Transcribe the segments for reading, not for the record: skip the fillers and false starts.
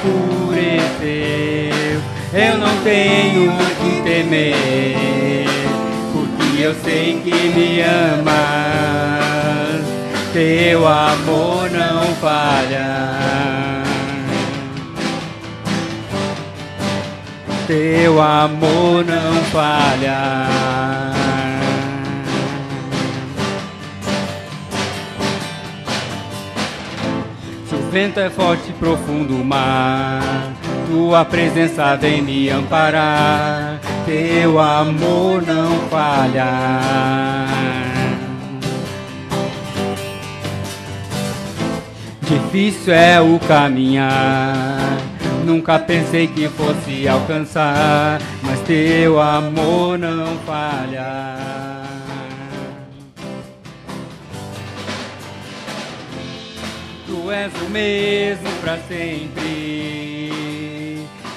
enfureceu. Eu não tenho que temer, porque eu sei que me amas. Teu amor não falha. Teu amor não falha. Se o vento é forte e profundo o mar, tua presença vem me amparar. Teu amor não falha. Difícil é o caminhar, nunca pensei que fosse alcançar, mas teu amor não falha. Tu és o mesmo para sempre,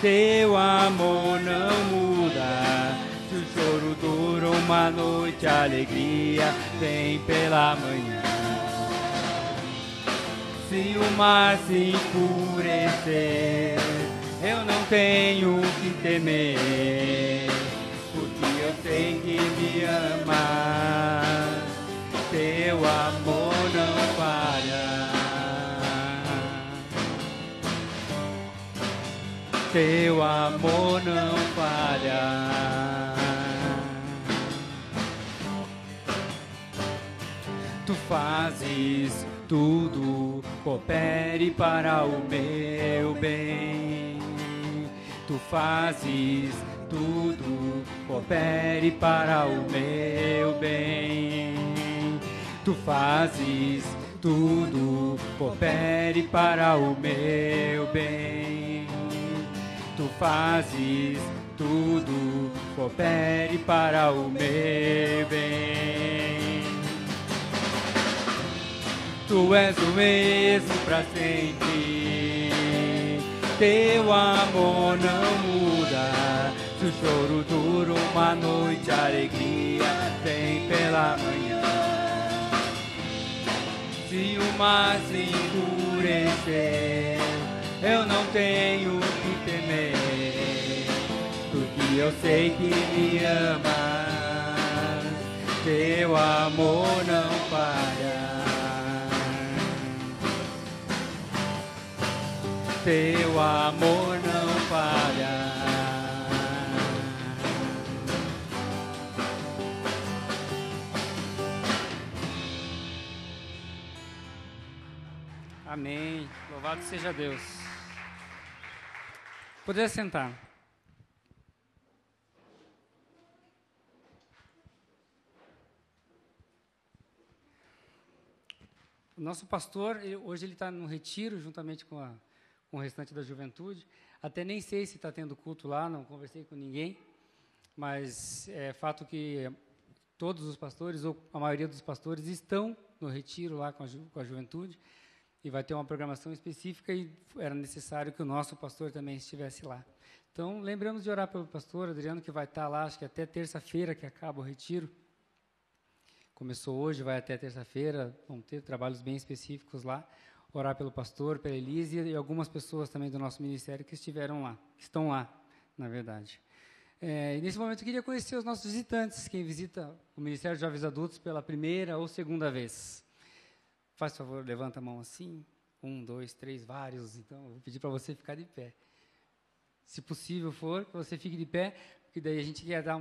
teu amor não muda. Se o choro dura uma noite, a alegria vem pela manhã. Se o mar se enfurecer, eu não tenho que temer, porque eu sei que me amas. Teu amor não falha. Teu amor não falha. Tu fazes tudo, coopere para o meu bem. Tu fazes tudo, coopere para o meu bem. Tu fazes tudo, coopere para o meu bem. Tu fazes tudo, coopere para o meu bem. Tu és o mesmo para sempre, teu amor não muda. Se o choro dura uma noite, a alegria vem pela manhã. Se o mar se enfurecer, eu não tenho que temer, porque eu sei que me amas. Teu amor não falha. Teu amor não falha. Amém. Louvado seja Deus. Poder sentar. O nosso pastor, hoje ele está no retiro, juntamente com o restante da juventude. Até nem sei se está tendo culto lá, não conversei com ninguém, mas é fato que todos os pastores, ou a maioria dos pastores, estão no retiro lá com a juventude, e vai ter uma programação específica, e era necessário que o nosso pastor também estivesse lá. Então, lembramos de orar pelo pastor Adriano, que vai estar lá, acho que até terça-feira, que acaba o retiro. Começou hoje, vai até terça-feira, vão ter trabalhos bem específicos lá. Orar pelo pastor, pela Elise e algumas pessoas também do nosso ministério que estiveram lá, que estão lá, na verdade. E nesse momento eu queria conhecer os nossos visitantes, quem visita o Ministério de Jovens Adultos pela primeira ou segunda vez. Faz favor, levanta a mão assim. 1, 2, 3, vários. Então, eu vou pedir para você ficar de pé. Se possível for, que você fique de pé, porque daí a gente quer dar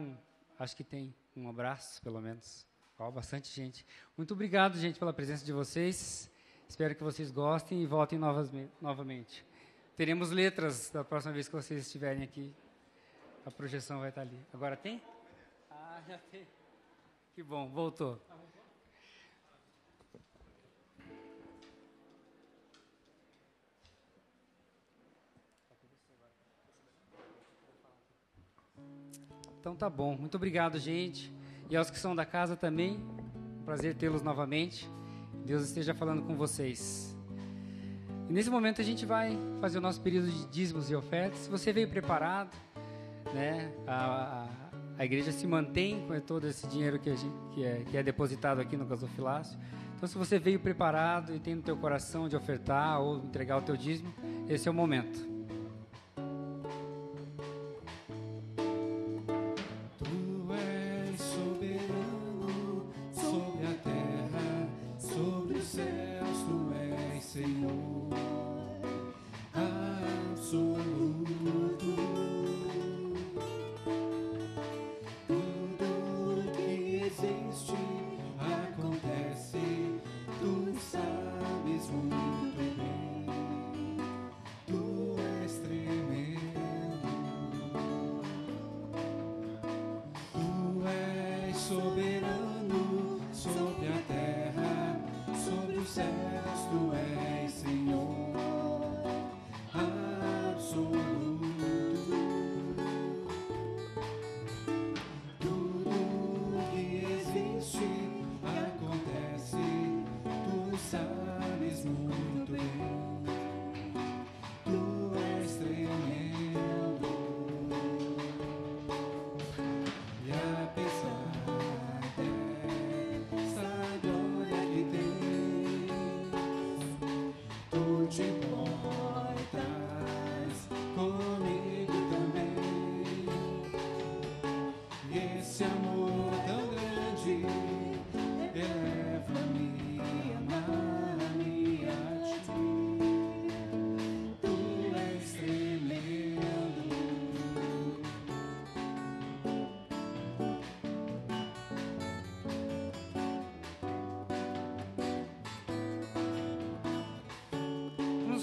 acho que tem um abraço, pelo menos. Bastante gente. Muito obrigado, gente, pela presença de vocês. Espero que vocês gostem e voltem novamente. Teremos letras da próxima vez que vocês estiverem aqui. A projeção vai estar ali. Agora tem? Ah, já tem. Que bom, voltou. Então tá bom. Muito obrigado, gente. E aos que são da casa também. Prazer tê-los novamente. Deus esteja falando com vocês. E nesse momento a gente vai fazer o nosso período de dízimos e ofertas. Se você veio preparado, né, a igreja se mantém com todo esse dinheiro que é depositado aqui no gasofilácio. Então, se você veio preparado e tem no teu coração de ofertar ou entregar o teu dízimo, esse é o momento.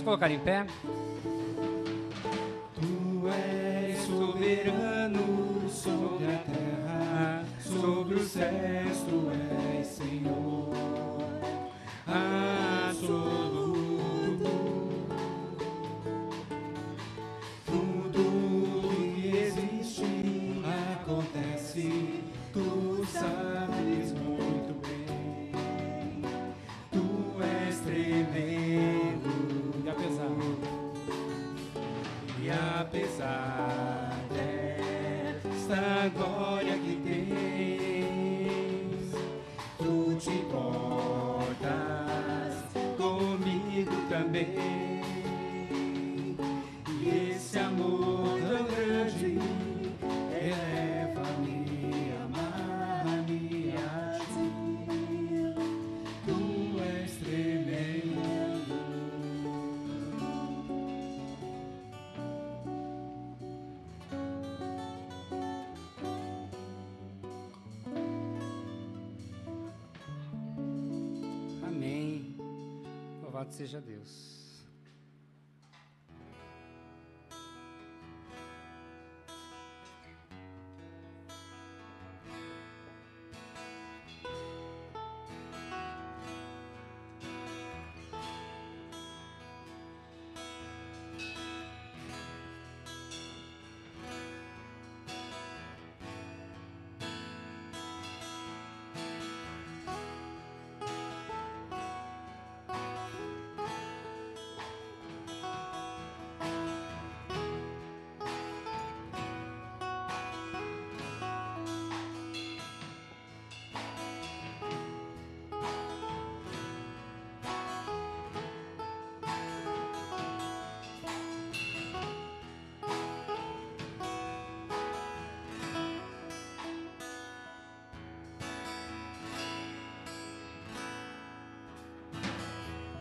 colocar em pé? Tu és soberano sobre a terra, sobre os céus, tu és Senhor absoluto. Tudo que existe acontece, tu sabes muito bem. Tu és tremendo. E apesar desta glória que tens, tu te importas comigo também. E esse amor tão grande eleva-me, amar-me a ti. Tu és tremendo. Amém. Louvado seja Deus.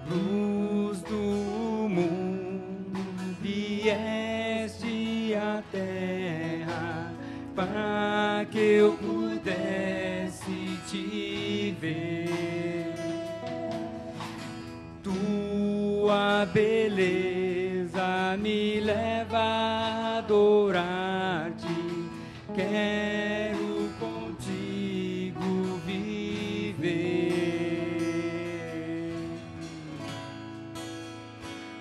Luz do mundo, vieste à terra para que eu pudesse te ver. Tua beleza me leva a adorar-te. Quero contigo viver.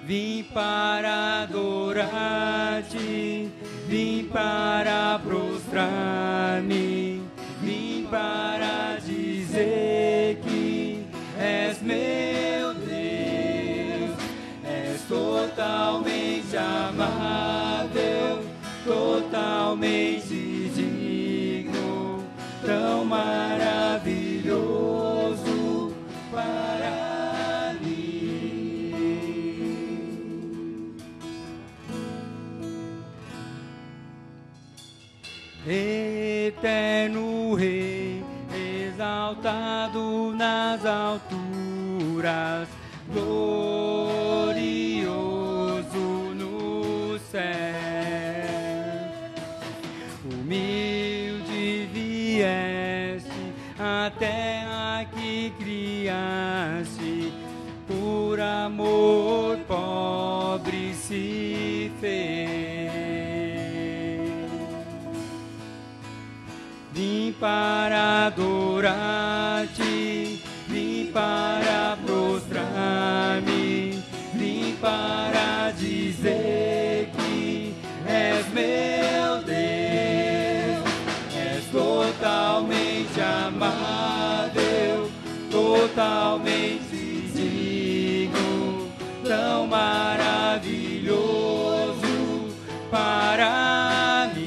Vim para adorar-te, vim para prostrar-me, vim para dizer que és meu Deus, és totalmente amável, totalmente digno, tão maravilhoso para mim. Eterno Rei, exaltado nas alturas, glorioso no céu. Humilde vieste à terra que criaste, por amor pobre se fez. Vim para adorar-te, vim para prostrar-me, vim para dizer que és meu Deus, és totalmente amável, totalmente digno, tão maravilhoso para mim.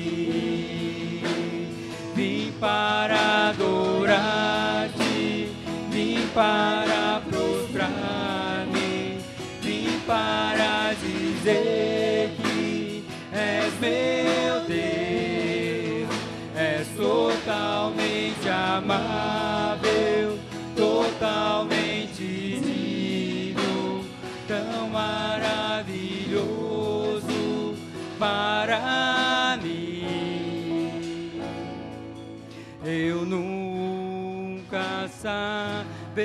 Vim para adorar-te, vim para prostrar-me, vim para dizer que és meu Deus, és totalmente amável, totalmente digno, tão maravilhoso para mim. Eu nunca saberei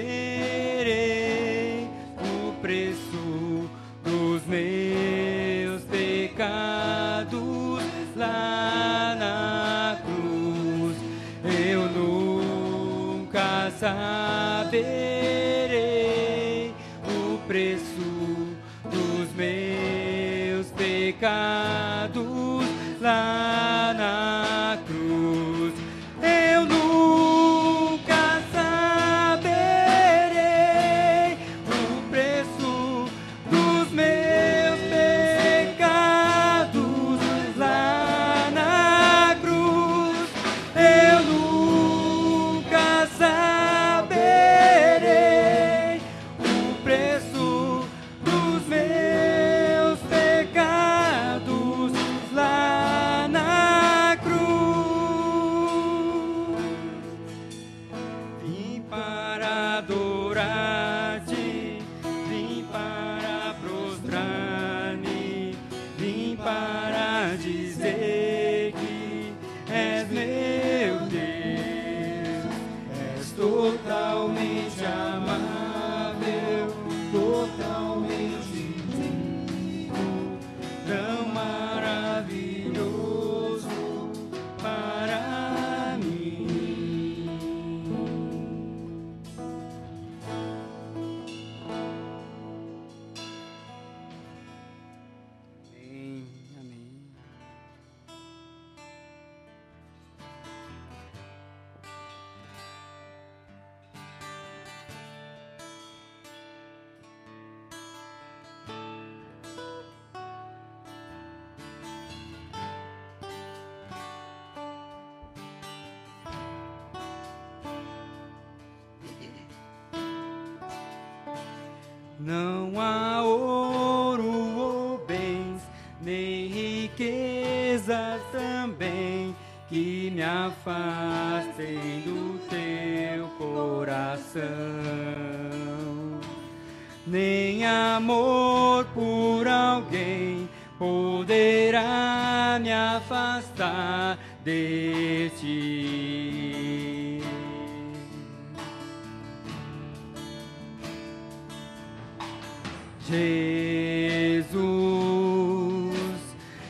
o preço dos meus pecados lá na cruz. Eu nunca saberei o preço dos meus pecados lá na cruz. Eu nunca saberei o preço dos meus pecados lá na cruz. Eu nunca saberei o preço dos meus pecados lá na cruz. Vim para adorar-te, vim para prostrar-me, vim para dizer que és meu Deus. És totalmente amável, totalmente digno, tão maravilhoso para mim. Amém, amém. Não há ouro ou bens, nem riquezas também, que me afastem do teu coração. Nem amor por alguém poderá me afastar de ti. Jesus,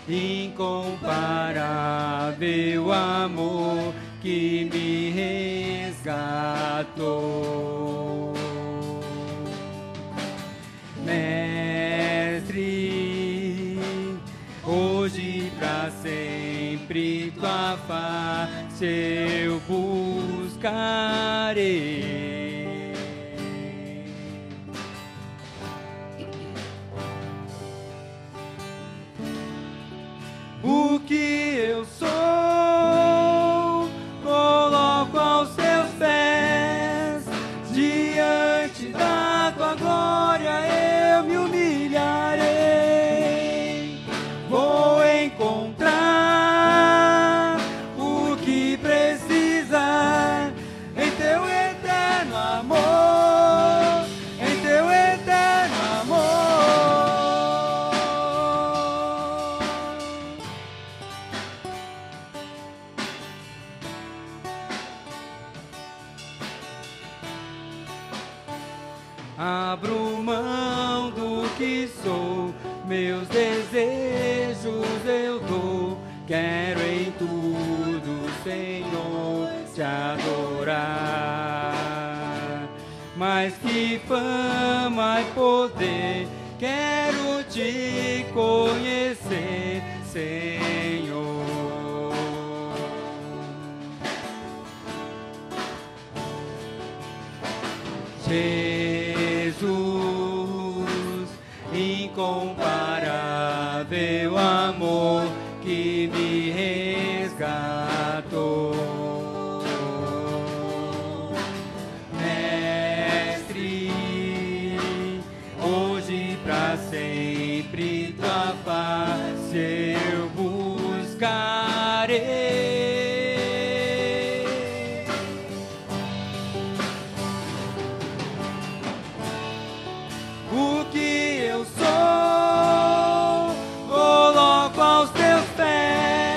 incomparável amor que me resgatou. Mestre, hoje pra sempre tua face eu buscarei. O que eu sou, coloco aos teus pés. Diante da tua glória eu me humilharei. Vou encontrar o que precisar em teu eterno amor, em teu eterno amor. Abro mão do que sou, meus desejos eu dou. Quero em tudo, Senhor, te adorar. Mais que fama e poder, quero te conhecer, Senhor. Jesus, incomparável amor que me resgatou. Mestre, hoje pra sempre tua face eu buscarei. O que eu sou, coloco aos teus pés.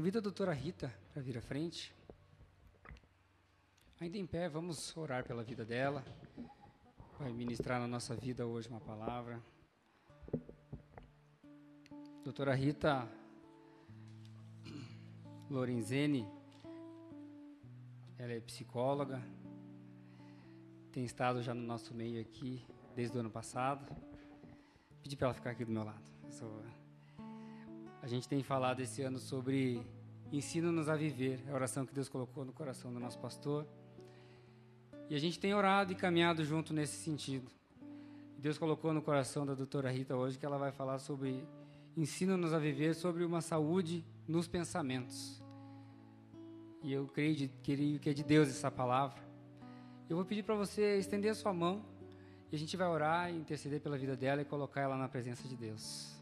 Convido a doutora Rita para vir à frente. Ainda em pé, vamos orar pela vida dela. Vai ministrar na nossa vida hoje uma palavra. Doutora Rita Lorenzeni, ela é psicóloga, tem estado já no nosso meio aqui desde o ano passado. Pedi para ela ficar aqui do meu lado. A gente tem falado esse ano sobre ensina-nos a viver, é a oração que Deus colocou no coração do nosso pastor. E a gente tem orado e caminhado junto nesse sentido. Deus colocou no coração da doutora Rita hoje que ela vai falar sobre ensina-nos a viver, sobre uma saúde nos pensamentos. E eu creio que é de Deus essa palavra. Eu vou pedir para você estender a sua mão e a gente vai orar e interceder pela vida dela e colocar ela na presença de Deus.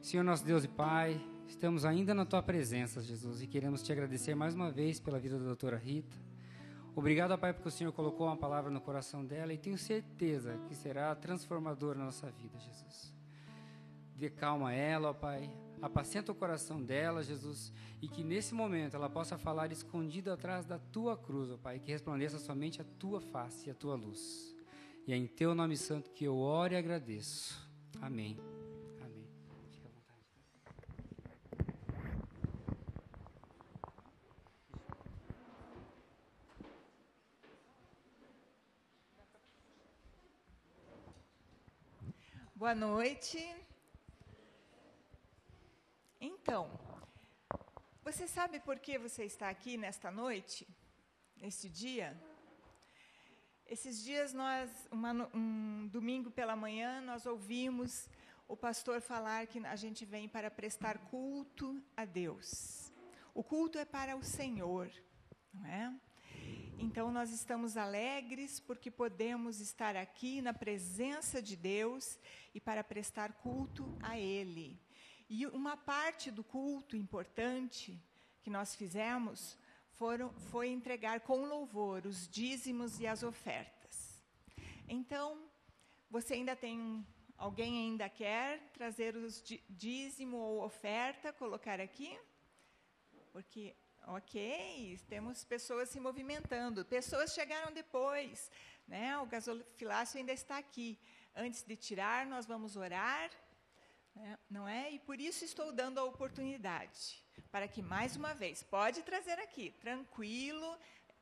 Senhor nosso Deus e Pai, estamos ainda na Tua presença, Jesus, e queremos Te agradecer mais uma vez pela vida da doutora Rita. Obrigado, Pai, porque o Senhor colocou uma palavra no coração dela e tenho certeza que será transformadora na nossa vida, Jesus. Dê calma a ela, ó Pai, apacenta o coração dela, Jesus, e que nesse momento ela possa falar escondida atrás da Tua cruz, ó Pai, que resplandeça somente a Tua face e a Tua luz. E é em Teu nome santo que eu oro e agradeço. Amém. Amém. Fica à vontade. Boa noite. Então, você sabe por que você está aqui nesta noite, neste dia? Esses dias, um domingo pela manhã, nós ouvimos o pastor falar que a gente vem para prestar culto a Deus. O culto é para o Senhor, não é? Então, nós estamos alegres porque podemos estar aqui na presença de Deus e para prestar culto a Ele. E uma parte do culto importante que nós fizemos foi entregar com louvor os dízimos e as ofertas. Então, alguém ainda quer trazer os dízimo ou oferta, colocar aqui? Porque, ok, temos pessoas se movimentando, pessoas chegaram depois, né? O gasofilácio ainda está aqui. Antes de tirar, nós vamos orar, não é? E por isso estou dando a oportunidade, para que mais uma vez, pode trazer aqui, tranquilo,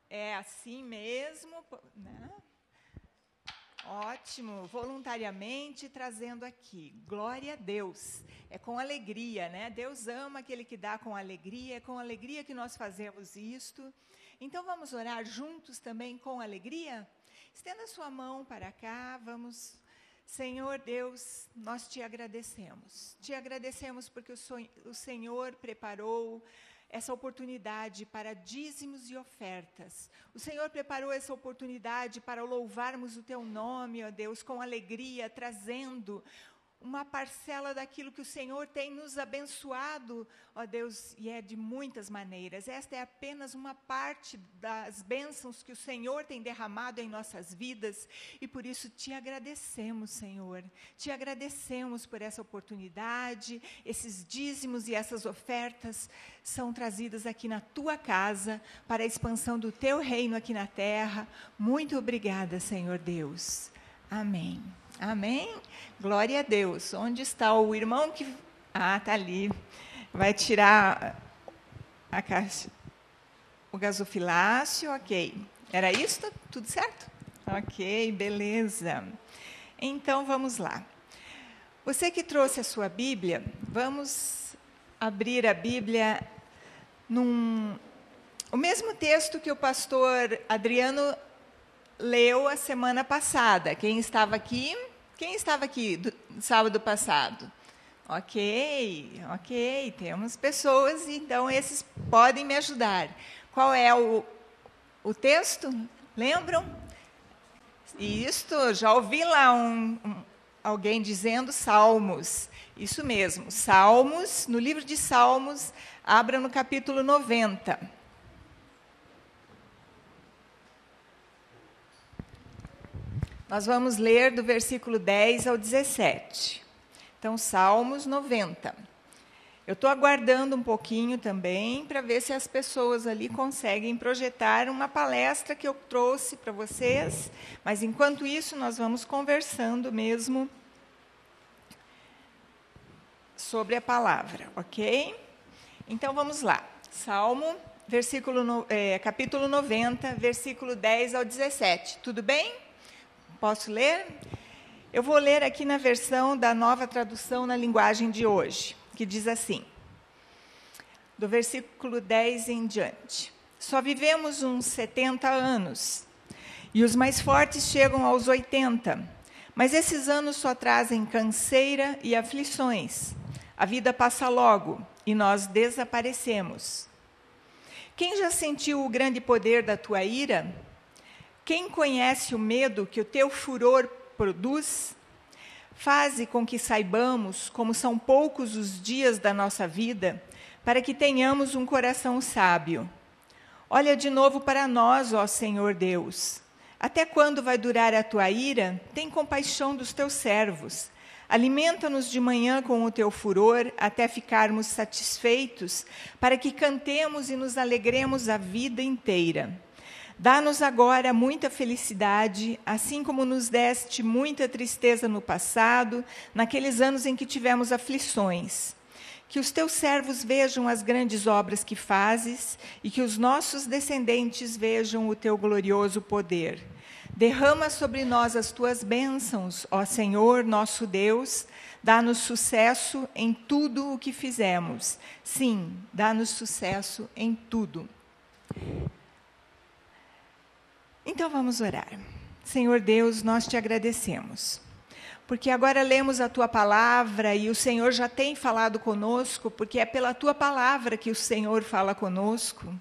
é assim mesmo, né? Ótimo, voluntariamente trazendo aqui, glória a Deus, é com alegria, né? Deus ama aquele que dá com alegria, é com alegria que nós fazemos isto. Então vamos orar juntos também com alegria? Estenda sua mão para cá, vamos... Senhor Deus, nós te agradecemos porque o Senhor preparou essa oportunidade para dízimos e ofertas. O Senhor preparou essa oportunidade para louvarmos o teu nome, ó Deus, com alegria, trazendo uma parcela daquilo que o Senhor tem nos abençoado, ó Deus, e é de muitas maneiras. Esta é apenas uma parte das bênçãos que o Senhor tem derramado em nossas vidas, e por isso te agradecemos, Senhor. Te agradecemos por essa oportunidade, esses dízimos e essas ofertas são trazidas aqui na tua casa, para a expansão do teu reino aqui na terra. Muito obrigada, Senhor Deus. Amém. Amém? Glória a Deus. Onde está o irmão que... está ali. Vai tirar a caixa, o gasofilácio, ok. Era isso? Tudo certo? Ok, beleza. Então, vamos lá. Você que trouxe a sua Bíblia, vamos abrir a Bíblia o mesmo texto que o pastor Adriano leu a semana passada. Quem estava aqui sábado passado? Ok, temos pessoas, então esses podem me ajudar. Qual é o texto? Lembram? Isto, já ouvi lá alguém dizendo Salmos. Isso mesmo, Salmos, no livro de Salmos, abra no capítulo 90. Nós vamos ler do versículo 10 ao 17. Então, Salmos 90. Eu estou aguardando um pouquinho também para ver se as pessoas ali conseguem projetar uma palestra que eu trouxe para vocês. Mas, enquanto isso, nós vamos conversando mesmo sobre a palavra, ok? Então, vamos lá. Salmo, capítulo 90, versículo 10 ao 17. Tudo bem? Posso ler? Eu vou ler aqui na versão da Nova Tradução na linguagem de hoje, que diz assim, do versículo 10 em diante. Só vivemos uns 70 anos, e os mais fortes chegam aos 80, mas esses anos só trazem canseira e aflições. A vida passa logo, e nós desaparecemos. Quem já sentiu o grande poder da tua ira? Quem conhece o medo que o teu furor produz? Faze com que saibamos como são poucos os dias da nossa vida, para que tenhamos um coração sábio. Olha de novo para nós, ó Senhor Deus. Até quando vai durar a tua ira? Tem compaixão dos teus servos. Alimenta-nos de manhã com o teu furor, até ficarmos satisfeitos, para que cantemos e nos alegremos a vida inteira. Dá-nos agora muita felicidade, assim como nos deste muita tristeza no passado, naqueles anos em que tivemos aflições. Que os teus servos vejam as grandes obras que fazes e que os nossos descendentes vejam o teu glorioso poder. Derrama sobre nós as tuas bênçãos, ó Senhor, nosso Deus. Dá-nos sucesso em tudo o que fizemos. Sim, dá-nos sucesso em tudo. Então vamos orar. Senhor Deus, nós te agradecemos, porque agora lemos a tua palavra e o Senhor já tem falado conosco, porque é pela tua palavra que o Senhor fala conosco.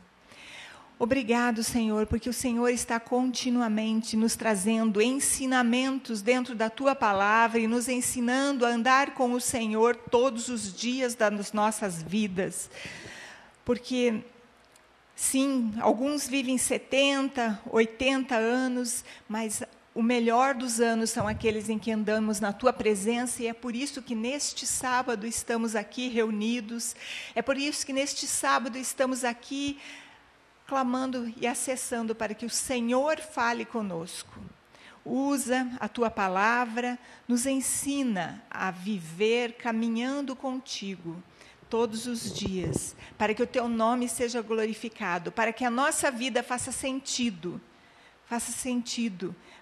Obrigado, Senhor, porque o Senhor está continuamente nos trazendo ensinamentos dentro da tua palavra e nos ensinando a andar com o Senhor todos os dias das nossas vidas. Porque sim, alguns vivem 70, 80 anos, mas o melhor dos anos são aqueles em que andamos na tua presença, e é por isso que neste sábado estamos aqui reunidos, é por isso que neste sábado estamos aqui clamando e acessando para que o Senhor fale conosco. Usa a tua palavra, nos ensina a viver caminhando contigo todos os dias, para que o teu nome seja glorificado, para que a nossa vida faça sentido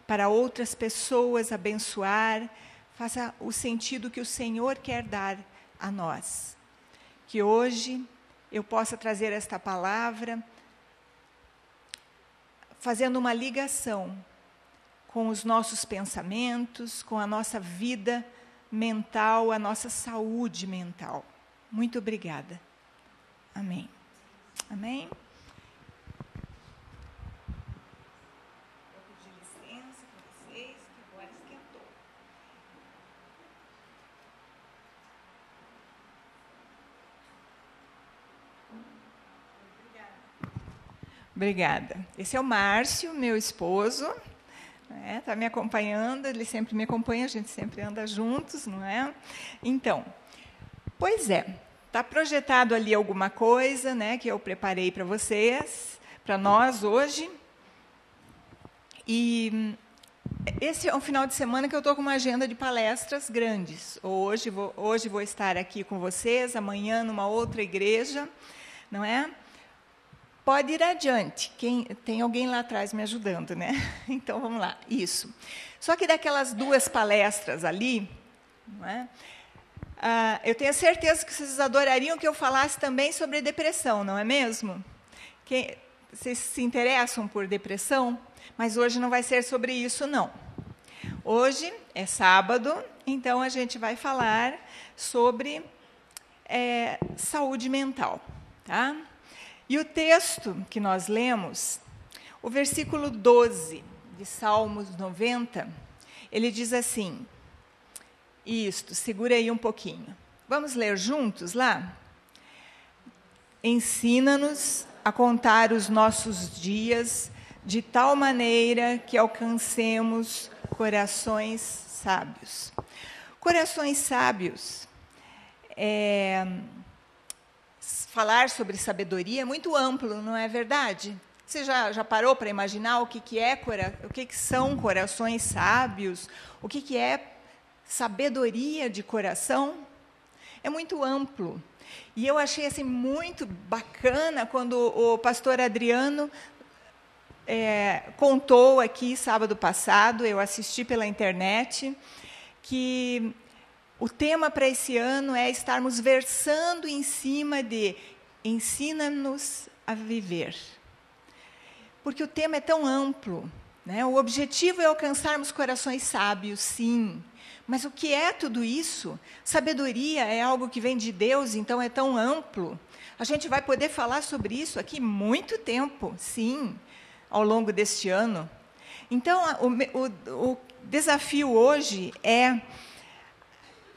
para outras pessoas abençoar, faça o sentido que o Senhor quer dar a nós. Que hoje eu possa trazer esta palavra, fazendo uma ligação com os nossos pensamentos, com a nossa vida mental, a nossa saúde mental. Muito obrigada. Amém. Amém. Vou pedir licença para vocês, que agora esquentou. Obrigada. Esse é o Márcio, meu esposo. Está me acompanhando, ele sempre me acompanha, a gente sempre anda juntos, não é? Então, pois é, está projetado ali alguma coisa, né, que eu preparei para vocês, para nós hoje. E esse é um final de semana que eu estou com uma agenda de palestras grandes. Hoje vou estar aqui com vocês, amanhã numa outra igreja, não é? Pode ir adiante. Tem alguém lá atrás me ajudando, né? Então, vamos lá. Isso. Só que daquelas duas palestras ali, não é? Eu tenho certeza que vocês adorariam que eu falasse também sobre depressão, não é mesmo? Vocês se interessam por depressão? Mas hoje não vai ser sobre isso, não. Hoje é sábado, então a gente vai falar sobre saúde mental, tá? E o texto que nós lemos, o versículo 12 de Salmos 90, ele diz assim, segura aí um pouquinho. Vamos ler juntos lá? Ensina-nos a contar os nossos dias de tal maneira que alcancemos corações sábios. Corações sábios falar sobre sabedoria é muito amplo, não é verdade? Você já parou para imaginar o que são corações sábios? O que é sabedoria de coração? É muito amplo. E eu achei assim, muito bacana quando o pastor Adriano contou aqui, sábado passado, eu assisti pela internet, que o tema para esse ano é estarmos versando em cima de ensina-nos a viver. Porque o tema é tão amplo, né? O objetivo é alcançarmos corações sábios, sim. Mas o que é tudo isso? Sabedoria é algo que vem de Deus, então é tão amplo. A gente vai poder falar sobre isso aqui muito tempo, sim, ao longo deste ano. Então, o desafio hoje é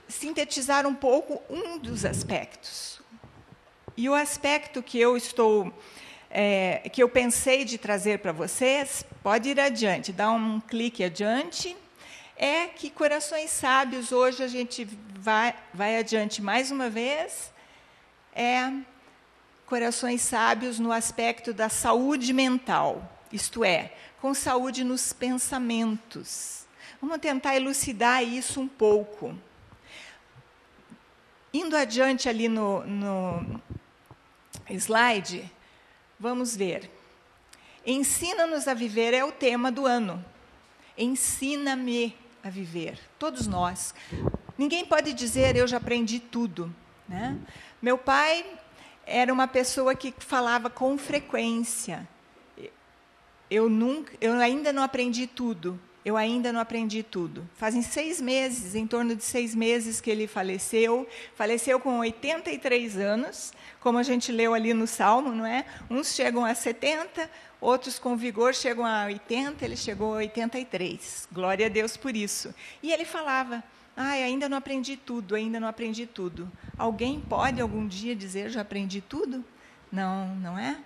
sintetizar um pouco um dos aspectos. E o aspecto que eu pensei de trazer para vocês, pode ir adiante, dá um clique adiante, é que corações sábios, hoje a gente vai adiante mais uma vez, corações sábios no aspecto da saúde mental, isto é, com saúde nos pensamentos. Vamos tentar elucidar isso um pouco. Indo adiante ali no slide, vamos ver. Ensina-nos a viver é o tema do ano. Ensina-me a viver. Todos nós. Ninguém pode dizer, eu já aprendi tudo, né? Meu pai era uma pessoa que falava com frequência. Eu ainda não aprendi tudo. Eu ainda não aprendi tudo. Fazem 6 meses, em torno de 6 meses que ele faleceu. Faleceu com 83 anos, como a gente leu ali no Salmo, não é? Uns chegam a 70, outros com vigor chegam a 80, ele chegou a 83. Glória a Deus por isso. E ele falava, ainda não aprendi tudo, ainda não aprendi tudo. Alguém pode algum dia dizer, já aprendi tudo? Não, não é?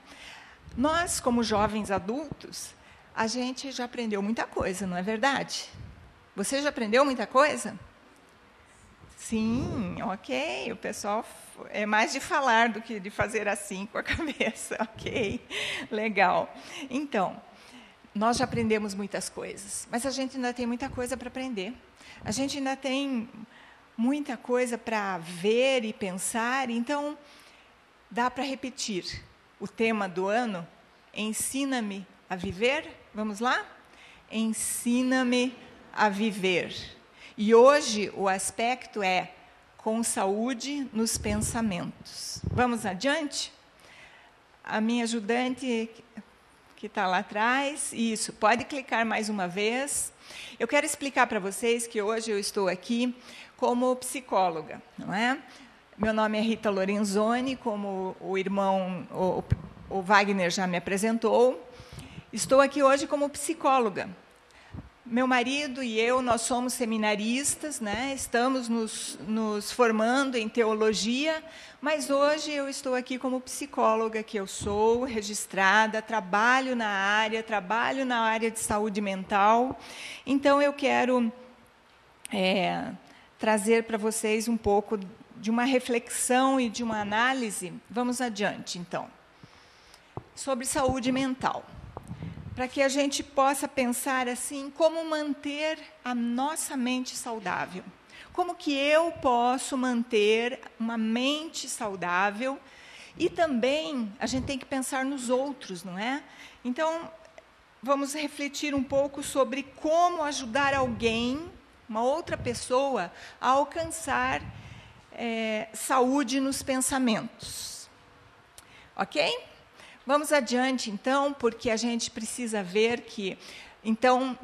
Nós, como jovens adultos, a gente já aprendeu muita coisa, não é verdade? Você já aprendeu muita coisa? Sim, ok. O pessoal é mais de falar do que de fazer assim com a cabeça. Ok, legal. Então, nós já aprendemos muitas coisas, mas a gente ainda tem muita coisa para aprender. A gente ainda tem muita coisa para ver e pensar, então dá para repetir o tema do ano, ensina-me a viver. Vamos lá? Ensina-me a viver. E hoje o aspecto é com saúde nos pensamentos. Vamos adiante? A minha ajudante, que está lá atrás, isso, pode clicar mais uma vez. Eu quero explicar para vocês que hoje eu estou aqui como psicóloga, não é? Meu nome é Rita Lorenzoni, como o irmão, o Wagner já me apresentou. Estou aqui hoje como psicóloga. Meu marido e eu, nós somos seminaristas, né? Estamos nos formando em teologia, mas hoje eu estou aqui como psicóloga, que eu sou registrada, trabalho na área de saúde mental. Então, eu quero trazer para vocês um pouco de uma reflexão e de uma análise. Vamos adiante, então. Sobre saúde mental. Para que a gente possa pensar assim, como manter a nossa mente saudável. Como que eu posso manter uma mente saudável? E também a gente tem que pensar nos outros, não é? Então, vamos refletir um pouco sobre como ajudar alguém, uma outra pessoa, a alcançar saúde nos pensamentos. Ok? Vamos adiante, então, porque a gente precisa ver que, então,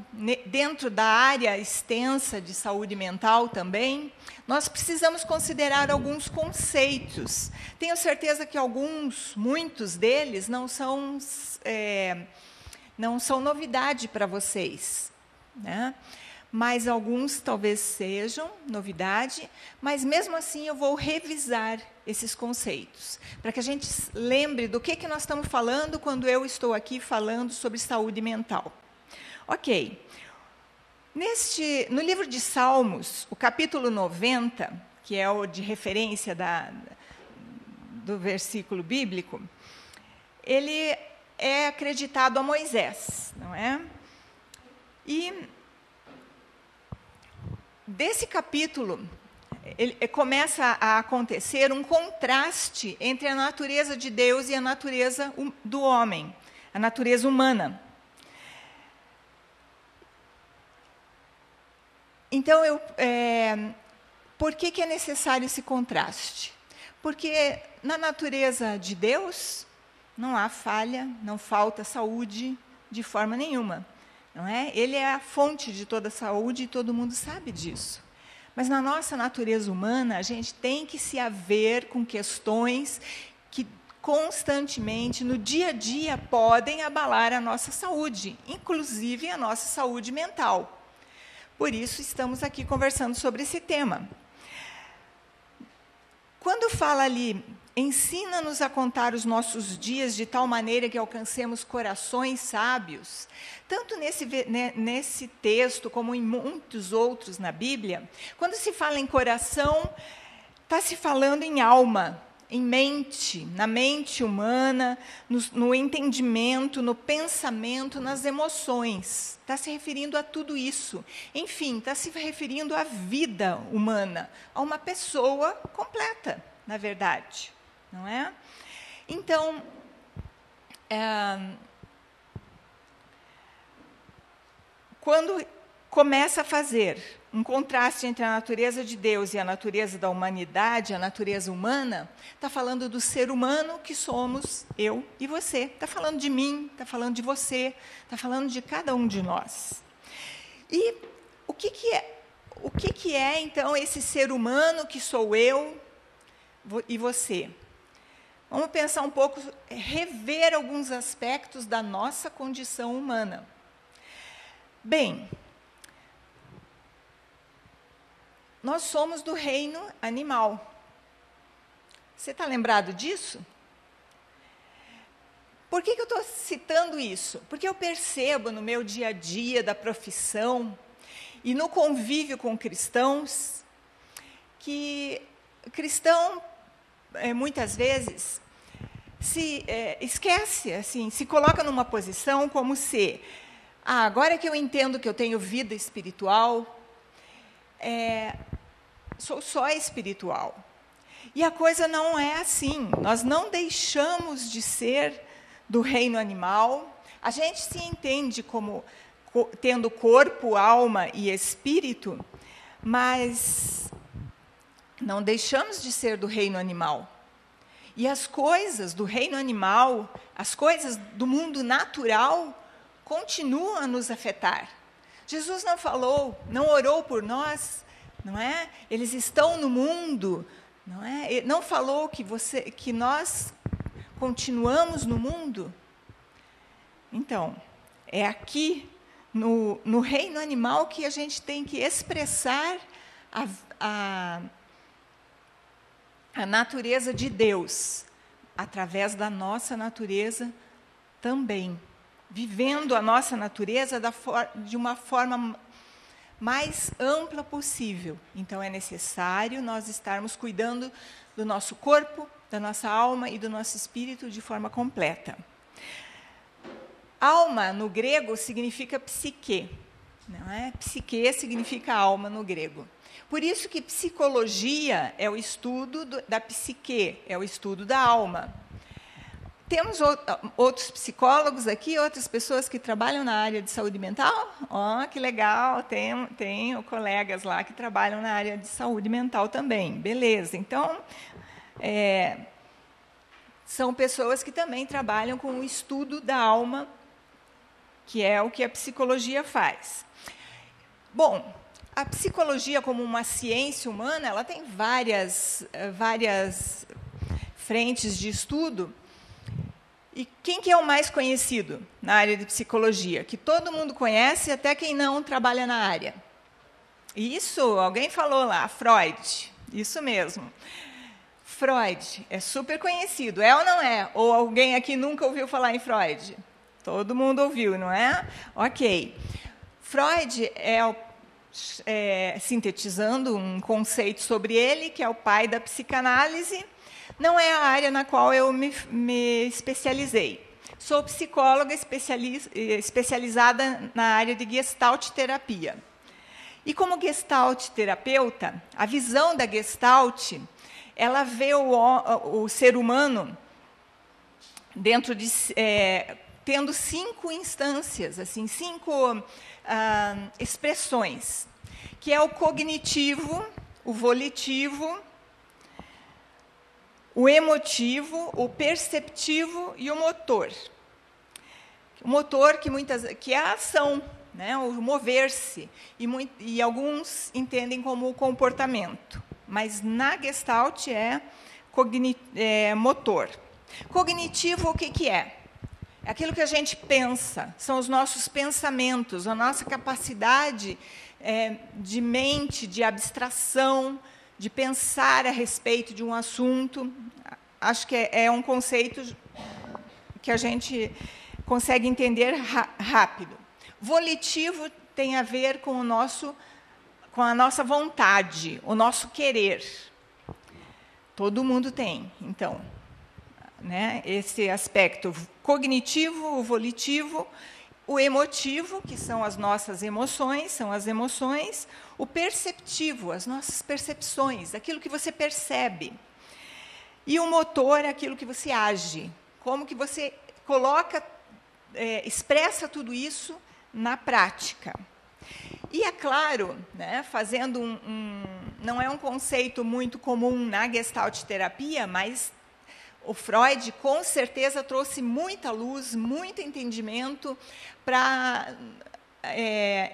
dentro da área extensa de saúde mental também, nós precisamos considerar alguns conceitos. Tenho certeza que muitos deles não são novidade para vocês, né? Mas alguns talvez sejam novidade, mas mesmo assim eu vou revisar esses conceitos, para que a gente lembre do que nós estamos falando quando eu estou aqui falando sobre saúde mental. Ok. No livro de Salmos, o capítulo 90, que é o de referência do versículo bíblico, ele é acreditado a Moisés, não é? E desse capítulo começa a acontecer um contraste entre a natureza de Deus e a natureza do homem, a natureza humana. Então, por que é necessário esse contraste? Porque na natureza de Deus não há falha, não falta saúde de forma nenhuma, não é? Ele é a fonte de toda a saúde e todo mundo sabe disso. Mas na nossa natureza humana, a gente tem que se haver com questões que constantemente, no dia a dia, podem abalar a nossa saúde, inclusive a nossa saúde mental. Por isso, estamos aqui conversando sobre esse tema. Quando fala ali, ensina-nos a contar os nossos dias de tal maneira que alcancemos corações sábios, tanto nesse texto como em muitos outros na Bíblia, quando se fala em coração, está se falando em alma, em mente, na mente humana, no entendimento, no pensamento, nas emoções. Está se referindo a tudo isso. Enfim, está se referindo à vida humana, a uma pessoa completa, na verdade. Não é? Então, quando começa a fazer um contraste entre a natureza de Deus e a natureza da humanidade, a natureza humana, está falando do ser humano que somos eu e você. Está falando de mim, está falando de você, está falando de cada um de nós. E o que é, então, esse ser humano que sou eu e você? Vamos pensar um pouco, rever alguns aspectos da nossa condição humana. Bem, nós somos do reino animal. Você está lembrado disso? Por que eu estou citando isso? Porque eu percebo no meu dia a dia da profissão e no convívio com cristãos que cristão, muitas vezes, se esquece, assim, se coloca numa posição como se, agora que eu entendo que eu tenho vida espiritual, sou só espiritual. E a coisa não é assim. Nós não deixamos de ser do reino animal. A gente se entende como tendo corpo, alma e espírito, mas não deixamos de ser do reino animal. E as coisas do reino animal, as coisas do mundo natural, continuam a nos afetar. Jesus não falou, não orou por nós, não é? Eles estão no mundo, não é? Não falou que nós continuamos no mundo. Então, é aqui no reino animal que a gente tem que expressar a natureza de Deus, através da nossa natureza também, vivendo a nossa natureza de uma forma mais ampla possível. Então, é necessário nós estarmos cuidando do nosso corpo, da nossa alma e do nosso espírito de forma completa. Alma, no grego, significa psique, não é? Psique significa alma no grego. Por isso que psicologia é o estudo da psique, é o estudo da alma. Temos outros psicólogos aqui, outras pessoas que trabalham na área de saúde mental? Que legal, tenho colegas lá que trabalham na área de saúde mental também. Beleza, então, são pessoas que também trabalham com o estudo da alma, que é o que a psicologia faz. Bom, a psicologia, como uma ciência humana, ela tem várias frentes de estudo. E quem que é o mais conhecido na área de psicologia? Que todo mundo conhece, até quem não trabalha na área. Isso, alguém falou lá, Freud. Isso mesmo. Freud é super conhecido, é ou não é? Ou alguém aqui nunca ouviu falar em Freud? Todo mundo ouviu, não é? Ok. Freud sintetizando um conceito sobre ele, que é o pai da psicanálise, Não é a área na qual eu me especializei. Sou psicóloga especializada na área de Gestalt terapia. E como Gestalt terapeuta, a visão da Gestalt, ela vê o ser humano dentro de tendo 5 instâncias, assim, 5 expressões, que é o cognitivo, o volitivo, o emotivo, o perceptivo e o motor. O motor que é a ação, né, o mover-se, e alguns entendem como o comportamento, mas na Gestalt é motor. Cognitivo, o que é? É aquilo que a gente pensa, são os nossos pensamentos, a nossa capacidade de mente, de abstração, de pensar a respeito de um assunto. Acho que é um conceito que a gente consegue entender rápido. Volitivo tem a ver com com a nossa vontade, o nosso querer. Todo mundo tem, então, né, esse aspecto cognitivo, o volitivo, o emotivo, que são as nossas emoções, o perceptivo, as nossas percepções, aquilo que você percebe. E o motor é aquilo que você age, como que você coloca, expressa tudo isso na prática. E é claro, né, fazendo não é um conceito muito comum na Gestalt terapia, mas o Freud, com certeza, trouxe muita luz, muito entendimento para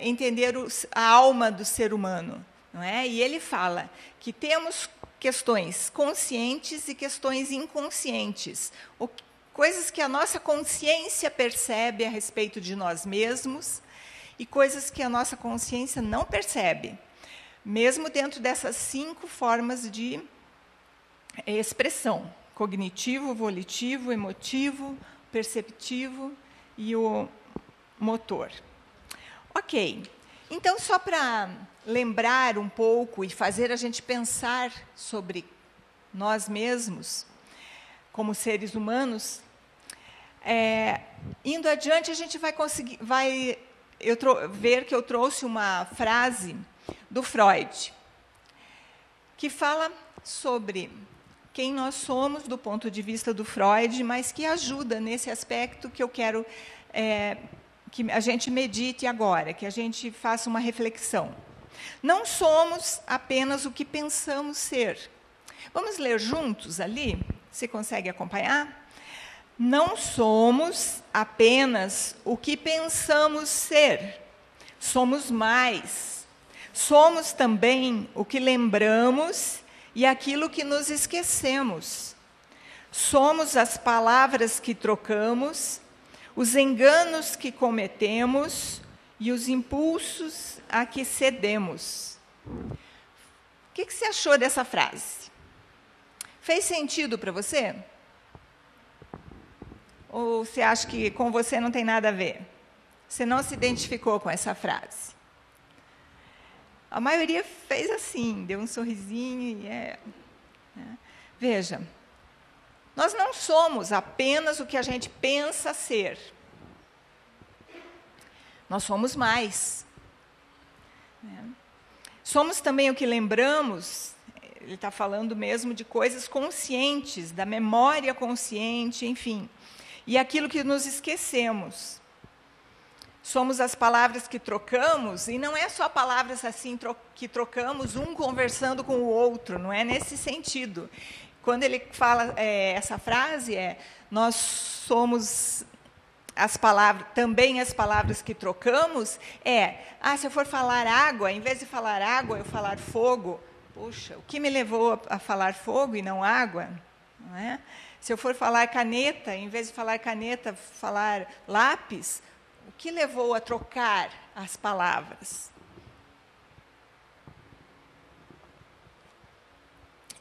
entender a alma do ser humano. Não é? E ele fala que temos questões conscientes e questões inconscientes, coisas que a nossa consciência percebe a respeito de nós mesmos e coisas que a nossa consciência não percebe, mesmo dentro dessas 5 formas de expressão. Cognitivo, volitivo, emotivo, perceptivo e o motor. Ok. Então, só para lembrar um pouco e fazer a gente pensar sobre nós mesmos, como seres humanos, indo adiante, a gente vai ver que eu trouxe uma frase do Freud, que fala sobre quem nós somos do ponto de vista do Freud, mas que ajuda nesse aspecto que eu quero que a gente medite agora, que a gente faça uma reflexão. Não somos apenas o que pensamos ser. Vamos ler juntos ali? Você consegue acompanhar? Não somos apenas o que pensamos ser. Somos mais. Somos também o que lembramos e aquilo que nos esquecemos. Somos as palavras que trocamos, os enganos que cometemos e os impulsos a que cedemos. O que você achou dessa frase? Fez sentido para você? Ou você acha que com você não tem nada a ver? Você não se identificou com essa frase? A maioria fez assim, deu um sorrisinho e Veja, nós não somos apenas o que a gente pensa ser. Nós somos mais. Somos também o que lembramos, ele está falando mesmo de coisas conscientes, da memória consciente, enfim. E aquilo que nos esquecemos. Somos as palavras que trocamos, e não é só palavras assim que trocamos, um conversando com o outro, não é nesse sentido. Quando ele fala essa frase, nós somos as palavras, também as palavras que trocamos, se eu for falar água, em vez de falar água, eu falar fogo, puxa, o que me levou a falar fogo e não água? Não é? Se eu for falar caneta, em vez de falar caneta, falar lápis, o que levou a trocar as palavras?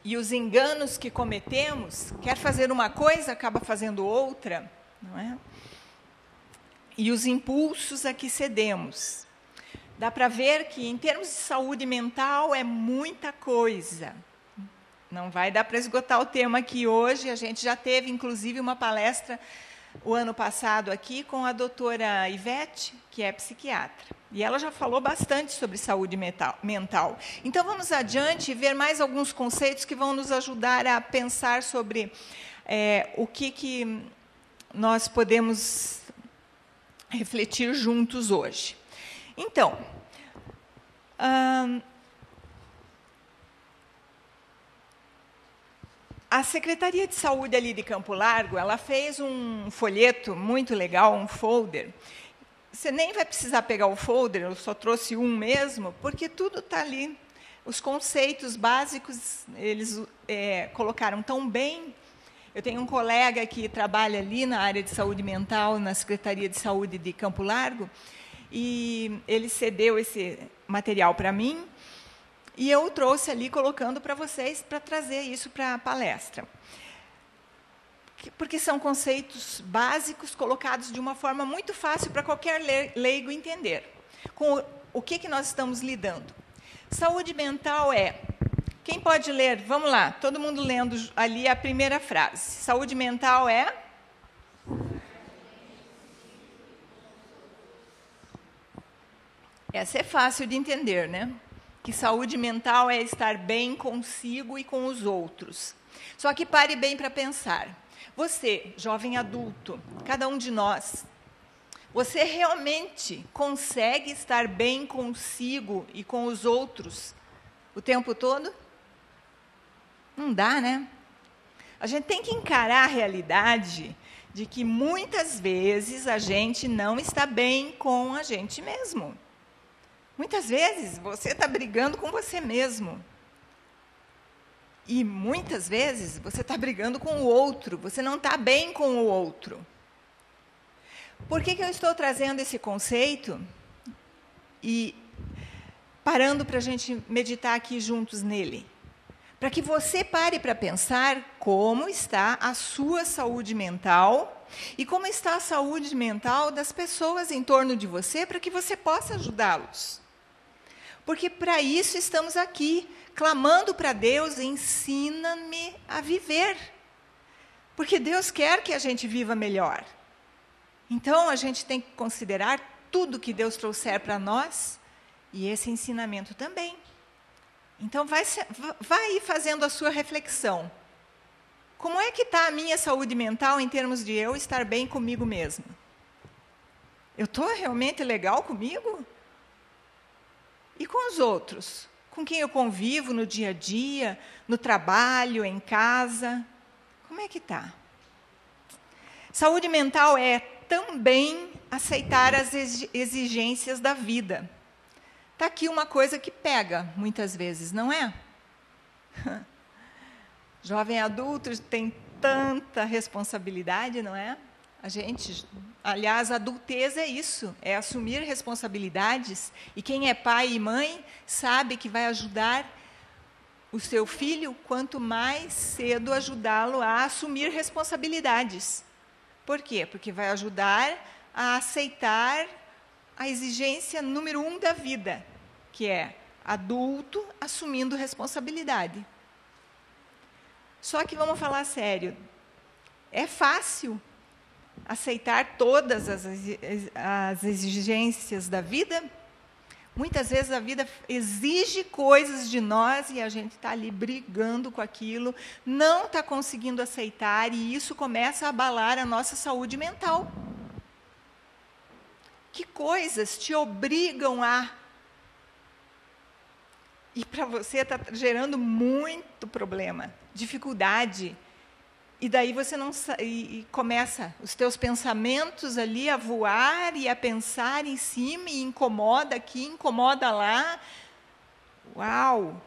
E os enganos que cometemos, quer fazer uma coisa, acaba fazendo outra, não é? E os impulsos a que cedemos. Dá para ver que, em termos de saúde mental, é muita coisa. Não vai dar para esgotar o tema aqui hoje. A gente já teve, inclusive, uma palestra o ano passado aqui com a doutora Ivete, que é psiquiatra. E ela já falou bastante sobre saúde mental. Então, vamos adiante e ver mais alguns conceitos que vão nos ajudar a pensar sobre o que nós podemos refletir juntos hoje. Então, a Secretaria de Saúde ali de Campo Largo, ela fez um folheto muito legal, um folder. Você nem vai precisar pegar o folder, eu só trouxe um mesmo, porque tudo está ali. Os conceitos básicos, eles colocaram tão bem. Eu tenho um colega que trabalha ali na área de saúde mental, na Secretaria de Saúde de Campo Largo, e ele cedeu esse material para mim, e eu trouxe ali, colocando para vocês, para trazer isso para a palestra. Porque são conceitos básicos colocados de uma forma muito fácil para qualquer leigo entender. Com o que nós estamos lidando? Saúde mental é... Quem pode ler? Vamos lá, todo mundo lendo ali a primeira frase. Saúde mental é... Essa é fácil de entender, né? Que saúde mental é estar bem consigo e com os outros. Só que pare bem para pensar. Você, jovem adulto, cada um de nós, você realmente consegue estar bem consigo e com os outros o tempo todo? Não dá, né? A gente tem que encarar a realidade de que muitas vezes a gente não está bem com a gente mesmo. Muitas vezes você está brigando com você mesmo. E muitas vezes você está brigando com o outro, você não está bem com o outro. Por que eu estou trazendo esse conceito e parando para a gente meditar aqui juntos nele? Para que você pare para pensar como está a sua saúde mental e como está a saúde mental das pessoas em torno de você, para que você possa ajudá-los. Porque para isso estamos aqui, clamando para Deus, ensina-me a viver. Porque Deus quer que a gente viva melhor. Então, a gente tem que considerar tudo que Deus trouxer para nós, e esse ensinamento também. Então, vai fazendo a sua reflexão. Como é que está a minha saúde mental em termos de eu estar bem comigo mesmo? Eu estou realmente legal comigo? E com os outros? Com quem eu convivo no dia a dia, no trabalho, em casa? Como é que está? Saúde mental é também aceitar as exigências da vida. Está aqui uma coisa que pega, muitas vezes, não é? Jovem adulto tem tanta responsabilidade, não é? Aliás, a adultez é isso, é assumir responsabilidades. E quem é pai e mãe sabe que vai ajudar o seu filho, quanto mais cedo ajudá-lo a assumir responsabilidades. Por quê? Porque vai ajudar a aceitar a exigência número 1 da vida, que é adulto assumindo responsabilidade. Só que vamos falar sério, é fácil aceitar todas as exigências da vida? Muitas vezes a vida exige coisas de nós e a gente está ali brigando com aquilo, não está conseguindo aceitar, e isso começa a abalar a nossa saúde mental. Que coisas te obrigam a... E para você está gerando muito problema, dificuldade. E daí você não e começa os teus pensamentos ali a voar e a pensar em cima, e incomoda aqui, incomoda lá. Uau!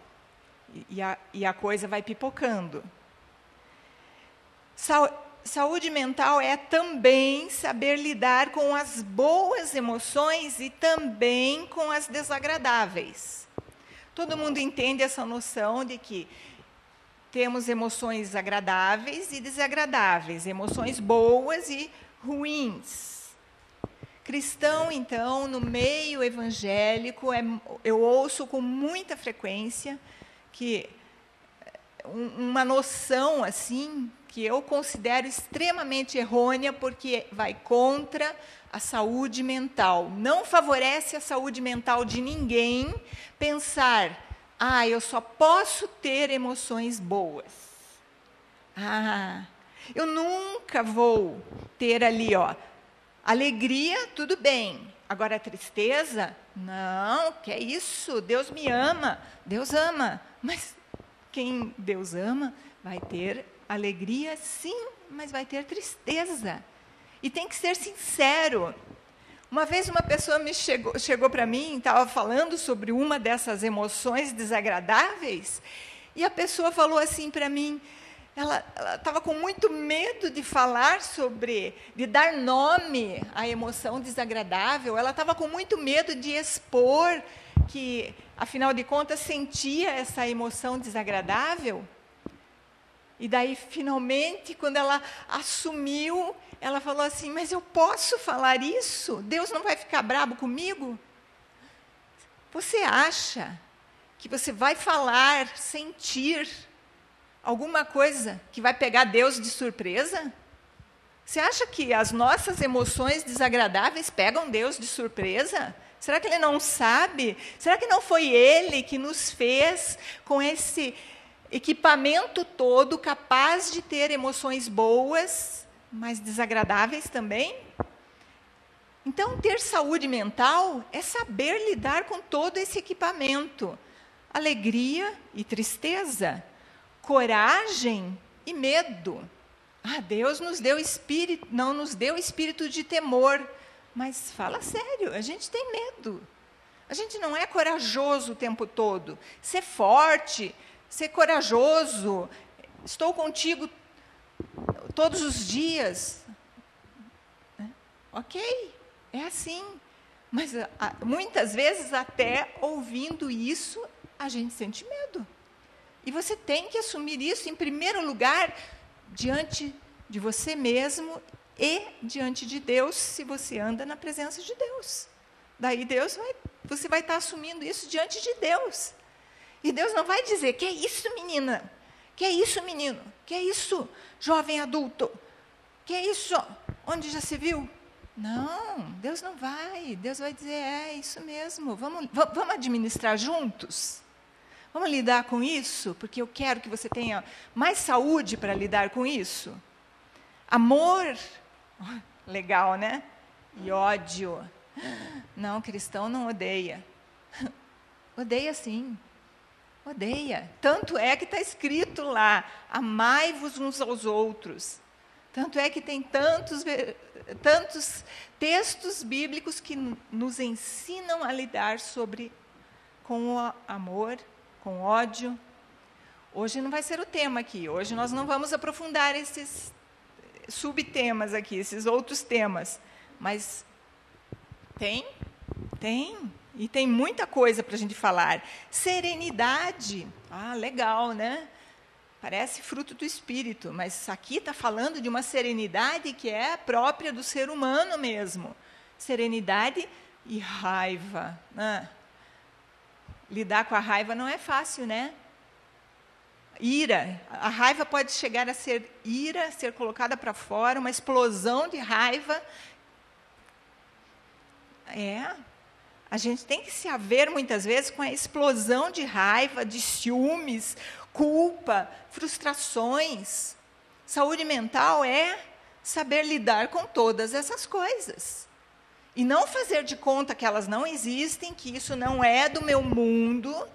E a coisa vai pipocando. Saúde mental é também saber lidar com as boas emoções e também com as desagradáveis. Todo mundo entende essa noção de que temos emoções agradáveis e desagradáveis, emoções boas e ruins. Cristão, então, no meio evangélico, eu ouço com muita frequência que uma noção assim que eu considero extremamente errônea, porque vai contra a saúde mental. Não favorece a saúde mental de ninguém pensar: eu só posso ter emoções boas. Eu nunca vou ter ali, alegria, tudo bem. Agora, a tristeza, não, que é isso? Deus me ama. Deus ama. Mas quem Deus ama vai ter alegria, sim, mas vai ter tristeza. E tem que ser sincero. Uma vez uma pessoa chegou para mim, estava falando sobre uma dessas emoções desagradáveis, e a pessoa falou assim para mim, ela estava com muito medo de falar de dar nome à emoção desagradável, ela estava com muito medo de expor que, afinal de contas, sentia essa emoção desagradável. E daí, finalmente, quando ela assumiu, ela falou assim: mas eu posso falar isso? Deus não vai ficar bravo comigo? Você acha que você vai falar, sentir alguma coisa que vai pegar Deus de surpresa? Você acha que as nossas emoções desagradáveis pegam Deus de surpresa? Será que Ele não sabe? Será que não foi Ele que nos fez com esse equipamento todo capaz de ter emoções boas, mas desagradáveis também? Então, ter saúde mental é saber lidar com todo esse equipamento. Alegria e tristeza, coragem e medo. Deus nos deu não nos deu espírito de temor, mas fala sério, a gente tem medo. A gente não é corajoso o tempo todo. Ser forte, ser corajoso, estou contigo todos os dias. Ok, é assim. Mas muitas vezes, até ouvindo isso, a gente sente medo. E você tem que assumir isso, em primeiro lugar, diante de você mesmo e diante de Deus, se você anda na presença de Deus. Daí você vai estar assumindo isso diante de Deus. E Deus não vai dizer: que é isso, menina? Que é isso, menino? Que é isso, jovem adulto? Que é isso? Onde já se viu? Não, Deus não vai. Deus vai dizer: é isso mesmo. Vamos administrar juntos? Vamos lidar com isso? Porque eu quero que você tenha mais saúde para lidar com isso. Amor, legal, né? E ódio. Não, cristão não odeia. Odeia sim. Odeia. Tanto é que está escrito lá: amai-vos uns aos outros. Tanto é que tem tantos textos bíblicos que nos ensinam a lidar com o amor, com ódio. Hoje não vai ser o tema aqui. Hoje nós não vamos aprofundar esses subtemas aqui, esses outros temas. Mas tem. E tem muita coisa para a gente falar. Serenidade. Legal, né? Parece fruto do Espírito, mas aqui está falando de uma serenidade que é própria do ser humano mesmo. Serenidade e raiva. Lidar com a raiva não é fácil, né? Ira. A raiva pode chegar a ser ira, ser colocada para fora, uma explosão de raiva. A gente tem que se haver, muitas vezes, com a explosão de raiva, de ciúmes, culpa, frustrações. Saúde mental é saber lidar com todas essas coisas. E não fazer de conta que elas não existem, que isso não é do meu mundo.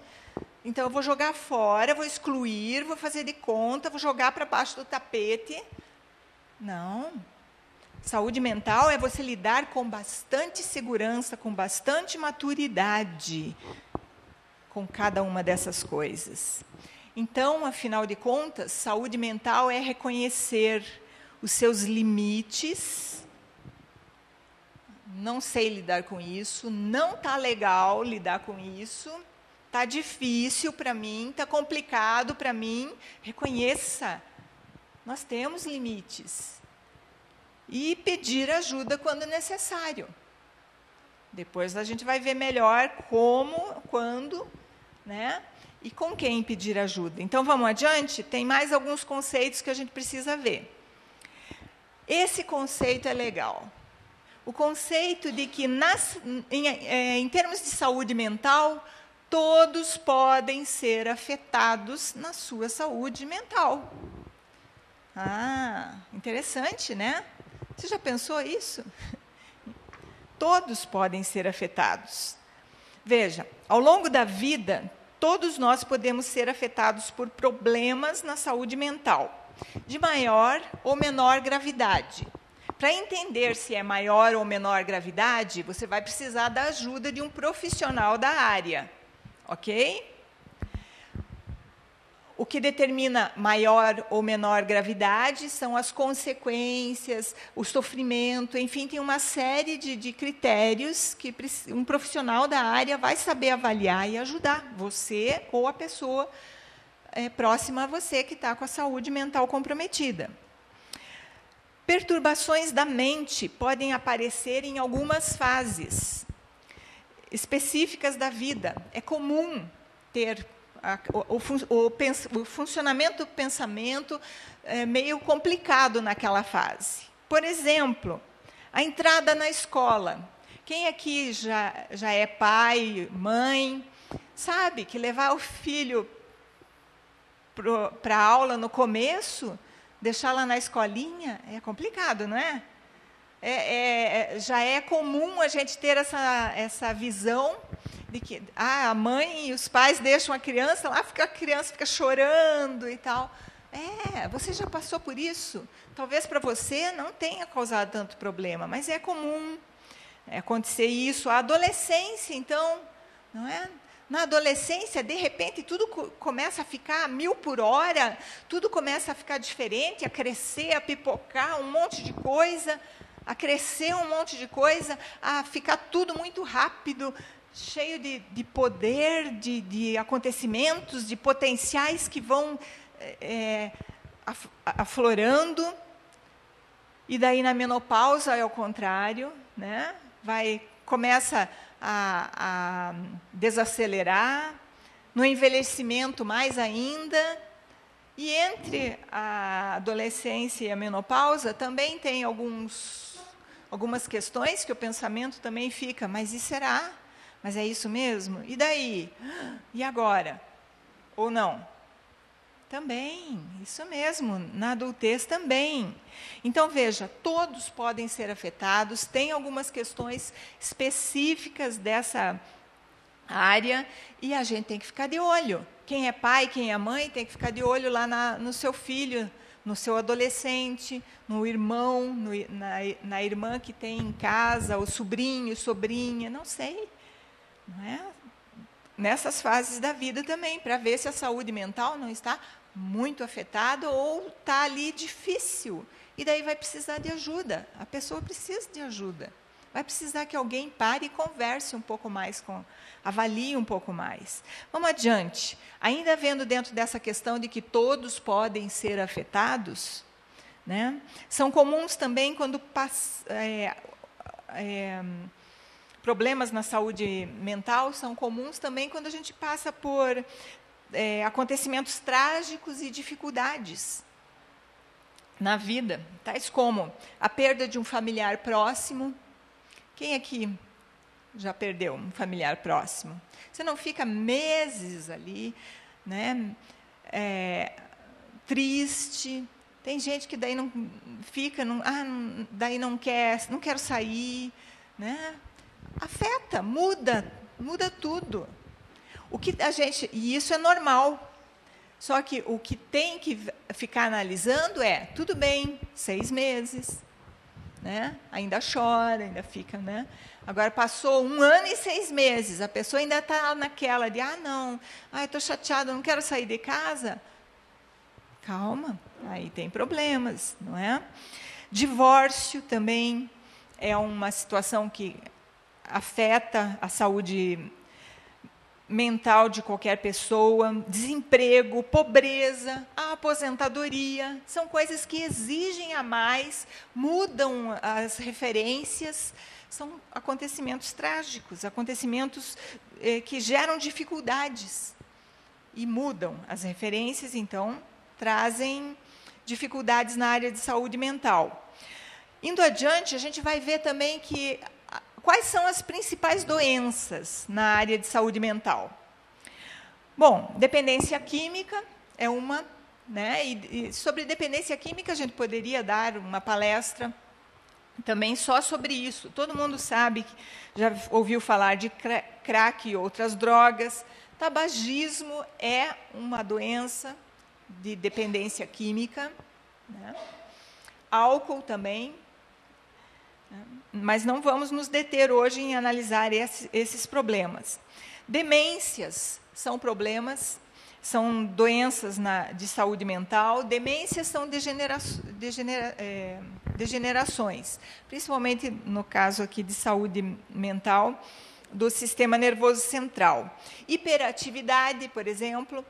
Então, eu vou jogar fora, vou excluir, vou fazer de conta, vou jogar para baixo do tapete. Não. Saúde mental é você lidar com bastante segurança, com bastante maturidade com cada uma dessas coisas. Então, afinal de contas, saúde mental é reconhecer os seus limites. Não sei lidar com isso, não está legal lidar com isso, está difícil para mim, está complicado para mim. Reconheça, nós temos limites. E pedir ajuda quando necessário. Depois a gente vai ver melhor como, quando, né? E com quem pedir ajuda? Então, vamos adiante? Tem mais alguns conceitos que a gente precisa ver. Esse conceito é legal. O conceito de que, em termos de saúde mental, todos podem ser afetados na sua saúde mental. Ah, interessante, né? Você já pensou isso? Todos podem ser afetados. Veja, ao longo da vida, todos nós podemos ser afetados por problemas na saúde mental, de maior ou menor gravidade. Para entender se é maior ou menor gravidade, você vai precisar da ajuda de um profissional da área, ok? O que determina maior ou menor gravidade são as consequências, o sofrimento, enfim, tem uma série de critérios que um profissional da área vai saber avaliar e ajudar você ou a pessoa próxima a você que está com a saúde mental comprometida. Perturbações da mente podem aparecer em algumas fases específicas da vida. É comum ter o funcionamento do pensamento meio complicado naquela fase. Por exemplo, a entrada na escola. Quem aqui já é pai, mãe, sabe que levar o filho para a aula no começo, deixar lá na escolinha, é complicado, não é? Já é comum a gente ter essa visão de que a mãe e os pais deixam a criança lá, a criança fica chorando e tal. Você já passou por isso? Talvez para você não tenha causado tanto problema, mas é comum acontecer isso. A adolescência, então, não é? Na adolescência, de repente, tudo começa a ficar a 1000 por hora, tudo começa a ficar diferente, a crescer, a pipocar um monte de coisa, a crescer um monte de coisa, a ficar tudo muito rápido, cheio de poder, de acontecimentos, de potenciais que vão aflorando. E daí, na menopausa, é o contrário, né? Começa a desacelerar, no envelhecimento mais ainda, e entre a adolescência e a menopausa também tem algumas questões que o pensamento também fica, mas e será? Mas é isso mesmo? E daí? E agora? Ou não? Também, isso mesmo, na adultez também. Então, veja, todos podem ser afetados, tem algumas questões específicas dessa área, e a gente tem que ficar de olho. Quem é pai, quem é mãe, tem que ficar de olho lá no seu filho, no seu adolescente, no irmão, na irmã que tem em casa, o sobrinho, sobrinha, não sei. Não é? Nessas fases da vida também, para ver se a saúde mental não está muito afetada ou está ali difícil. E daí vai precisar de ajuda. A pessoa precisa de ajuda. Vai precisar que alguém pare e converse um pouco mais, avalie um pouco mais. Vamos adiante. Ainda vendo dentro dessa questão de que todos podem ser afetados, né? São comuns também quando problemas na saúde mental são comuns também quando a gente passa por acontecimentos trágicos e dificuldades na vida, tais como a perda de um familiar próximo. Quem aqui já perdeu um familiar próximo? Você não fica meses ali, né, triste. Tem gente que daí não fica, daí não quero sair, né? Afeta, muda tudo. E isso é normal. Só que o que tem que ficar analisando tudo bem, 6 meses, né? Ainda chora, ainda fica, né? Agora passou 1 ano e 6 meses, a pessoa ainda está naquela de, estou chateada, não quero sair de casa. Calma, aí tem problemas, não é? Divórcio também é uma situação que afeta a saúde mental de qualquer pessoa. Desemprego, pobreza, a aposentadoria, são coisas que exigem a mais, mudam as referências, são acontecimentos trágicos, acontecimentos que geram dificuldades. e mudam. As referências, então, trazem dificuldades na área de saúde mental. Indo adiante, a gente vai ver também quais são as principais doenças na área de saúde mental. Bom, dependência química é uma, né? E sobre dependência química a gente poderia dar uma palestra também só sobre isso. Todo mundo sabe, já ouviu falar de crack e outras drogas. Tabagismo é uma doença de dependência química, né? Álcool também. Mas não vamos nos deter hoje em analisar esses problemas. Demências são problemas, são doenças de saúde mental. Demências são degenerações, principalmente no caso aqui de saúde mental, do sistema nervoso central. Hiperatividade, por exemplo.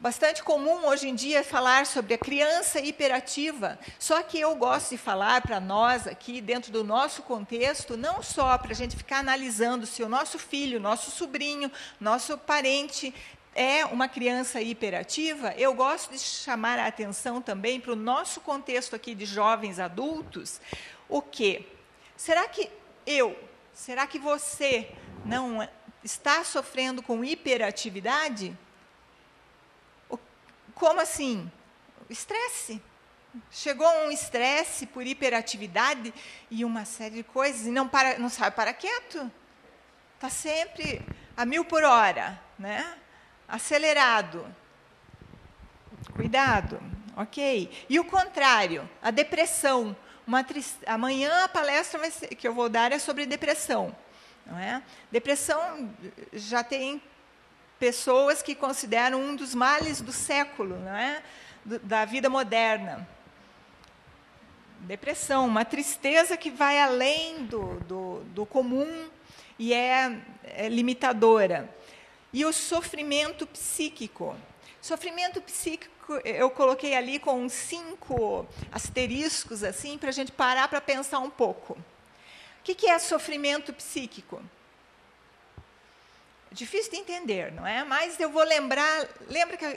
Bastante comum hoje em dia falar sobre a criança hiperativa, só que eu gosto de falar para nós aqui, dentro do nosso contexto, não só para a gente ficar analisando se o nosso filho, nosso sobrinho, nosso parente é uma criança hiperativa, eu gosto de chamar a atenção também para o nosso contexto aqui de jovens adultos, o quê? Será que você não está sofrendo com hiperatividade? Como assim? Estresse. Chegou um estresse por hiperatividade e uma série de coisas, e não sabe parar quieto. Está sempre a 1000 por hora, né? Acelerado. Cuidado, ok. E o contrário, a depressão. Amanhã a palestra que eu vou dar é sobre depressão. Não é? Depressão já tem pessoas que consideram um dos males do século, não é? Da vida moderna. Depressão, uma tristeza que vai além do comum e é limitadora. E o sofrimento psíquico. Sofrimento psíquico, eu coloquei ali com 5 asteriscos, assim, para a gente parar para pensar um pouco. O que é sofrimento psíquico? Difícil de entender, não é? Mas eu vou lembra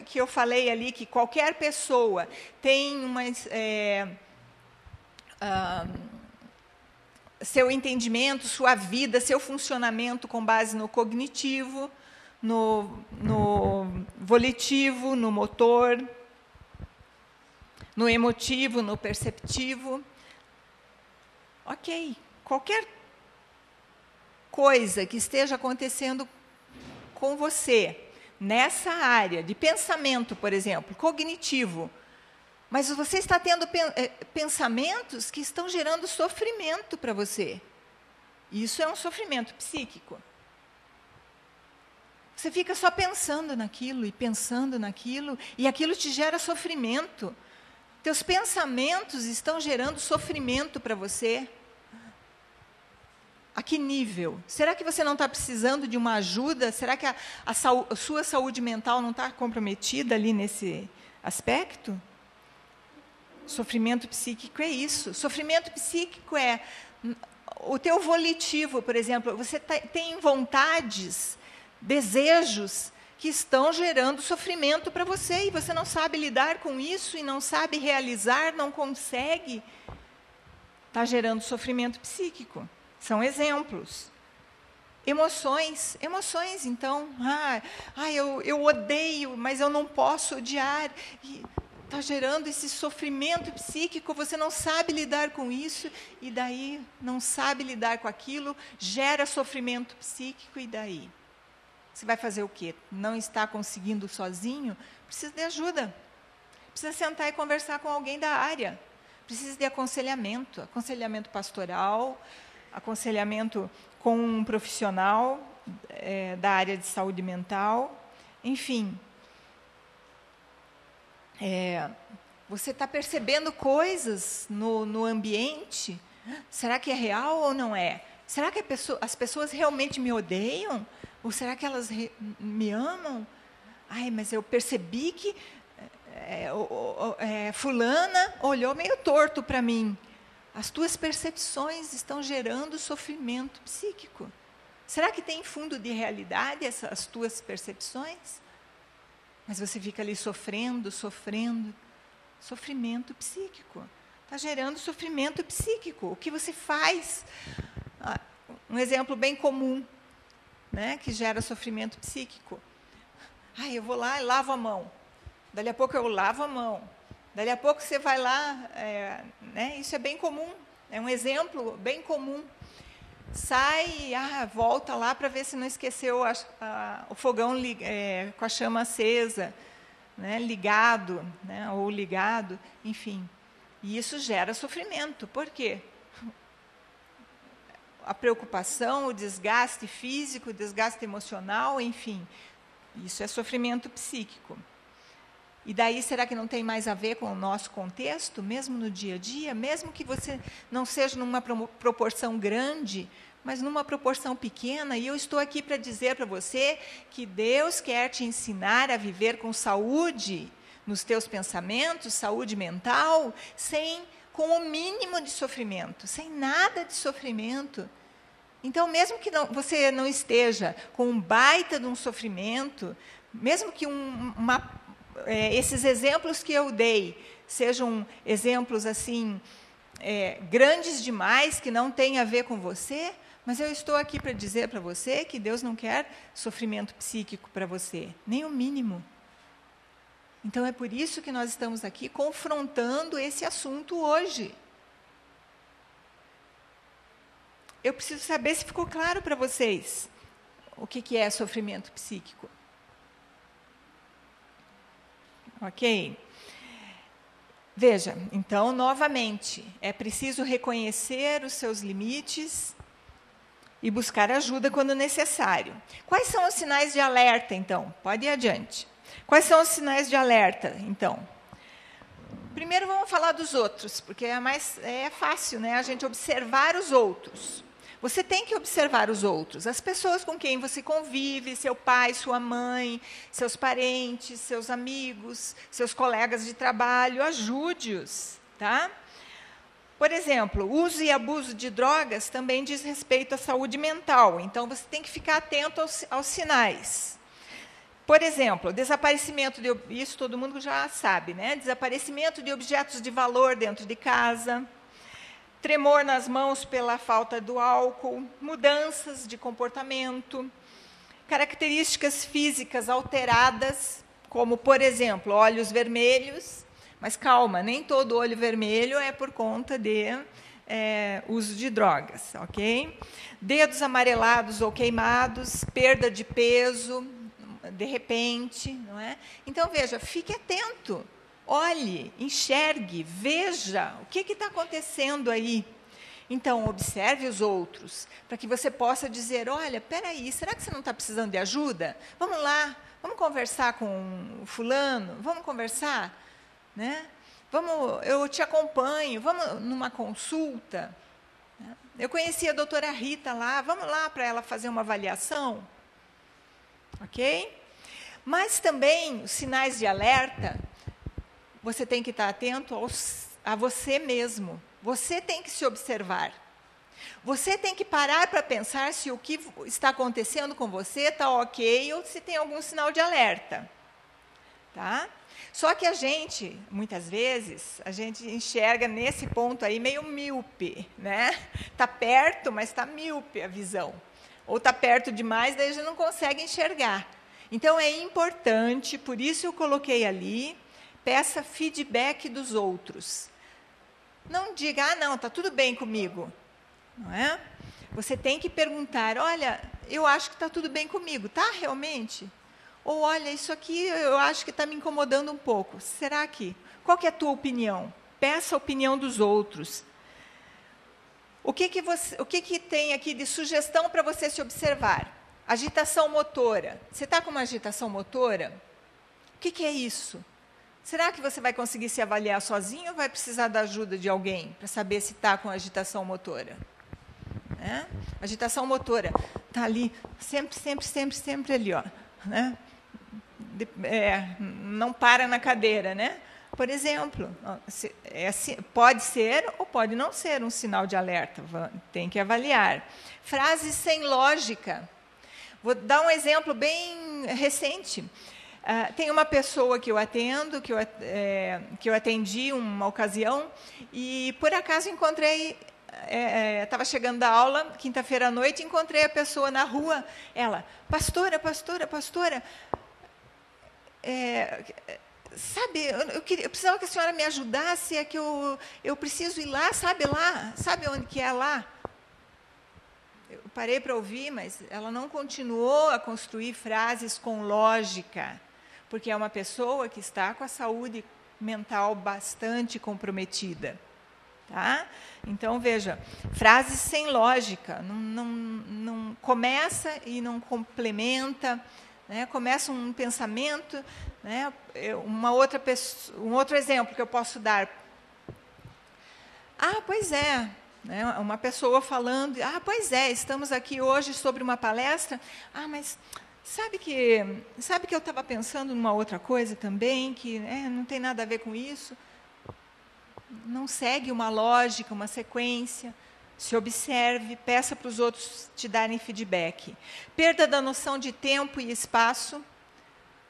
que eu falei ali que qualquer pessoa tem seu entendimento, sua vida, seu funcionamento com base no cognitivo, no volitivo, no motor, no emotivo, no perceptivo. Ok, qualquer coisa que esteja acontecendo com você, nessa área de pensamento, por exemplo, cognitivo, mas você está tendo pensamentos que estão gerando sofrimento para você. Isso é um sofrimento psíquico. Você fica só pensando naquilo, e aquilo te gera sofrimento. Teus pensamentos estão gerando sofrimento para você. A que nível? Será que você não está precisando de uma ajuda? Será que a sua saúde mental não está comprometida ali nesse aspecto? Sofrimento psíquico é isso. Sofrimento psíquico é o teu volitivo, por exemplo. Você tem vontades, desejos que estão gerando sofrimento para você e você não sabe lidar com isso e não sabe realizar, não consegue. Está gerando sofrimento psíquico. São exemplos. Emoções, então, eu odeio, mas eu não posso odiar. Está gerando esse sofrimento psíquico, você não sabe lidar com isso, e daí não sabe lidar com aquilo, gera sofrimento psíquico, e daí? Você vai fazer o quê? Não está conseguindo sozinho? Precisa de ajuda. Precisa sentar e conversar com alguém da área. Precisa de aconselhamento pastoral, aconselhamento com um profissional da área de saúde mental, enfim. Você está percebendo coisas no ambiente? Será que é real ou não é? Será que as pessoas realmente me odeiam? Ou será que elas me amam? Mas eu percebi que fulana olhou meio torto para mim. As tuas percepções estão gerando sofrimento psíquico. Será que tem fundo de realidade as tuas percepções? Mas você fica ali sofrendo. Sofrimento psíquico. Está gerando sofrimento psíquico. O que você faz? Um exemplo bem comum, né, que gera sofrimento psíquico. Eu vou lá e lavo a mão. Dali a pouco eu lavo a mão. Dali a pouco você vai lá, né, isso é bem comum. É um exemplo bem comum. Sai, volta lá para ver se não esqueceu o fogão com a chama acesa, né, ligado, né, ou ligado, enfim. E isso gera sofrimento. Por quê? A preocupação, o desgaste físico, o desgaste emocional, enfim. Isso é sofrimento psíquico. E daí, será que não tem mais a ver com o nosso contexto, mesmo no dia a dia? Mesmo que você não seja numa proporção grande, mas numa proporção pequena, e eu estou aqui para dizer para você que Deus quer te ensinar a viver com saúde nos teus pensamentos, saúde mental, com o mínimo de sofrimento, sem nada de sofrimento. Então, mesmo que você não esteja com um baita de um sofrimento, mesmo que esses exemplos que eu dei sejam exemplos assim grandes demais, que não têm a ver com você, mas eu estou aqui para dizer para você que Deus não quer sofrimento psíquico para você, nem o mínimo. Então, é por isso que nós estamos aqui confrontando esse assunto hoje. Eu preciso saber se ficou claro para vocês o que é sofrimento psíquico. Ok? Veja, então, novamente, é preciso reconhecer os seus limites e buscar ajuda quando necessário. Quais são os sinais de alerta, então? Pode ir adiante. Quais são os sinais de alerta, então? Primeiro vamos falar dos outros, porque é fácil, né, a gente observar os outros. Você tem que observar os outros, as pessoas com quem você convive, seu pai, sua mãe, seus parentes, seus amigos, seus colegas de trabalho, ajude-os, tá? Por exemplo, uso e abuso de drogas também diz respeito à saúde mental, então você tem que ficar atento aos sinais. Por exemplo, desaparecimento isso todo mundo já sabe, né? Desaparecimento de objetos de valor dentro de casa, tremor nas mãos pela falta do álcool, mudanças de comportamento, características físicas alteradas, como, por exemplo, olhos vermelhos, mas calma, nem todo olho vermelho é por conta de uso de drogas, ok? Dedos amarelados ou queimados, perda de peso, de repente, não é? Então, veja, fique atento, olhe, enxergue, veja o que está acontecendo aí. Então, observe os outros, para que você possa dizer, olha, espera aí, será que você não está precisando de ajuda? Vamos lá, vamos conversar com o fulano, vamos conversar, né? Eu te acompanho, vamos numa consulta. Eu conheci a doutora Rita lá, vamos lá para ela fazer uma avaliação. Ok? Mas também, os sinais de alerta, você tem que estar atento a você mesmo. Você tem que se observar. Você tem que parar para pensar se o que está acontecendo com você está ok ou se tem algum sinal de alerta. Tá? Só que muitas vezes, a gente enxerga nesse ponto aí meio míope, né? Está perto, mas está míope a visão. Ou está perto demais, daí a gente não consegue enxergar. Então, é importante, por isso eu coloquei ali, peça feedback dos outros. Não diga, não, está tudo bem comigo. Não é? Você tem que perguntar, olha, eu acho que está tudo bem comigo, está realmente? Ou, olha, isso aqui eu acho que está me incomodando um pouco. Será que? Qual que é a tua opinião? Peça a opinião dos outros. O que tem aqui de sugestão para você se observar? Agitação motora. Você está com uma agitação motora? O que é isso? Será que você vai conseguir se avaliar sozinho ou vai precisar da ajuda de alguém para saber se está com agitação motora? Agitação motora. Está ali, sempre ali, ó, né? Não para na cadeira, né? Por exemplo, pode ser ou pode não ser um sinal de alerta, tem que avaliar. Frases sem lógica. Vou dar um exemplo bem recente. Tem uma pessoa que eu atendo, que eu atendi uma ocasião, e por acaso encontrei, estava chegando da aula, quinta-feira à noite, encontrei a pessoa na rua, ela, pastora, sabe, eu precisava que a senhora me ajudasse, é que eu preciso ir lá, sabe onde que é lá? Eu parei para ouvir, mas ela não continuou a construir frases com lógica, porque é uma pessoa que está com a saúde mental bastante comprometida. Tá? Então, veja, frases sem lógica, não começa e não complementa, né? Começa um pensamento, né? Um outro exemplo que eu posso dar. Pois é, né? Uma pessoa falando, pois é, estamos aqui hoje sobre uma palestra, mas sabe que eu estava pensando numa outra coisa também, que não tem nada a ver com isso. Não segue uma lógica, uma sequência. Se observe, peça para os outros te darem feedback. Perda da noção de tempo e espaço.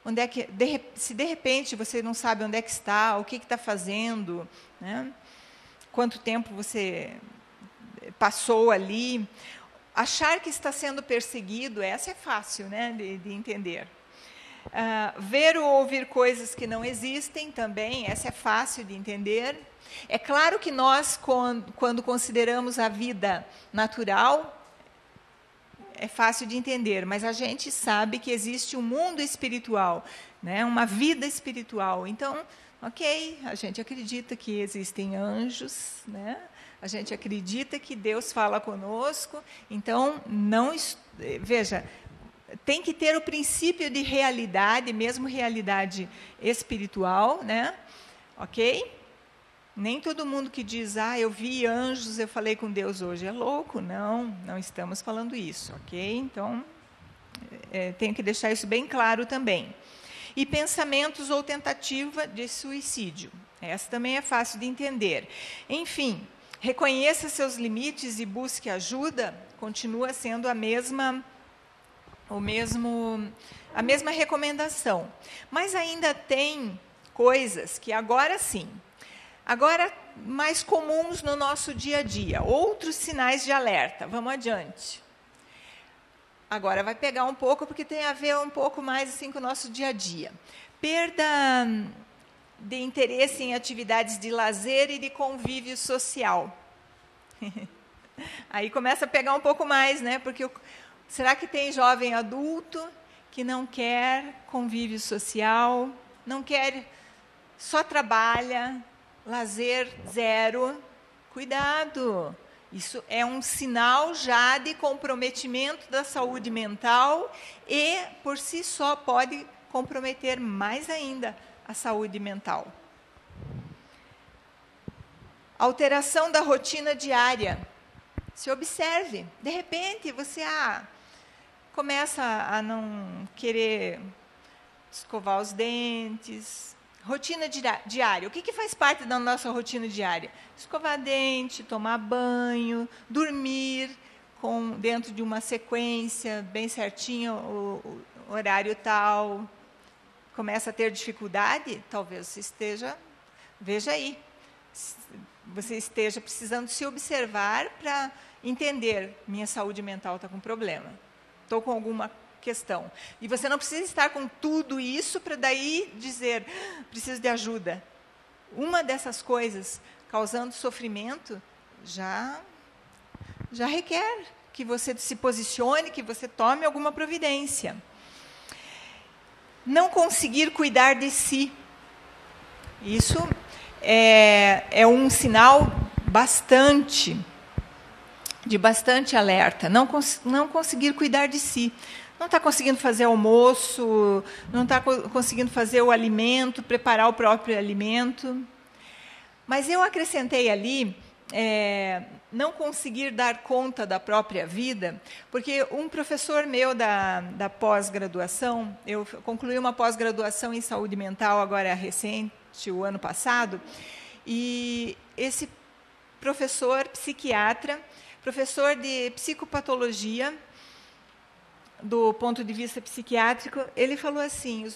Onde é que, se de repente você não sabe onde é que está, o que está fazendo, né? Quanto tempo você passou ali. Achar que está sendo perseguido, essa é fácil, né, de entender. Ver ou ouvir coisas que não existem também, essa é fácil de entender. É claro que nós, quando consideramos a vida natural, é fácil de entender, mas a gente sabe que existe um mundo espiritual, né, uma vida espiritual. Então, ok, a gente acredita que existem anjos, né? A gente acredita que Deus fala conosco. Então, veja, tem que ter o princípio de realidade, mesmo realidade espiritual, né? Ok? Nem todo mundo que diz, eu vi anjos, eu falei com Deus hoje, é louco. Não estamos falando isso, ok? Então, tenho que deixar isso bem claro também. E pensamentos ou tentativa de suicídio. Essa também é fácil de entender. Enfim, reconheça seus limites e busque ajuda, continua sendo a mesma recomendação. Mas ainda tem coisas que agora sim, mais comuns no nosso dia a dia, outros sinais de alerta. Vamos adiante. Agora vai pegar um pouco, porque tem a ver um pouco mais assim, com o nosso dia a dia. Perda de interesse em atividades de lazer e de convívio social. Aí começa a pegar um pouco mais, né? Porque será que tem jovem adulto que não quer convívio social, não quer, só trabalha, lazer zero? Cuidado! Isso é um sinal já de comprometimento da saúde mental e, por si só, pode comprometer mais ainda a saúde mental. Alteração da rotina diária. Se observe. De repente, você começa a não querer escovar os dentes. Rotina diária. O que faz parte da nossa rotina diária? Escovar dente, tomar banho, dormir dentro de uma sequência bem certinho, o horário tal. Começa a ter dificuldade? Talvez você esteja, veja aí, você esteja precisando se observar para entender, minha saúde mental está com problema, estou com alguma questão. E você não precisa estar com tudo isso para daí dizer, preciso de ajuda. Uma dessas coisas causando sofrimento já requer que você se posicione, que você tome alguma providência. Não conseguir cuidar de si. Isso é um sinal de bastante alerta. Não conseguir cuidar de si. Não está conseguindo fazer almoço, não está conseguindo fazer o alimento, preparar o próprio alimento. Mas eu acrescentei ali, não conseguir dar conta da própria vida, porque um professor meu da pós-graduação, eu concluí uma pós-graduação em saúde mental agora recente, o ano passado, e esse professor psiquiatra, professor de psicopatologia, do ponto de vista psiquiátrico, ele falou assim,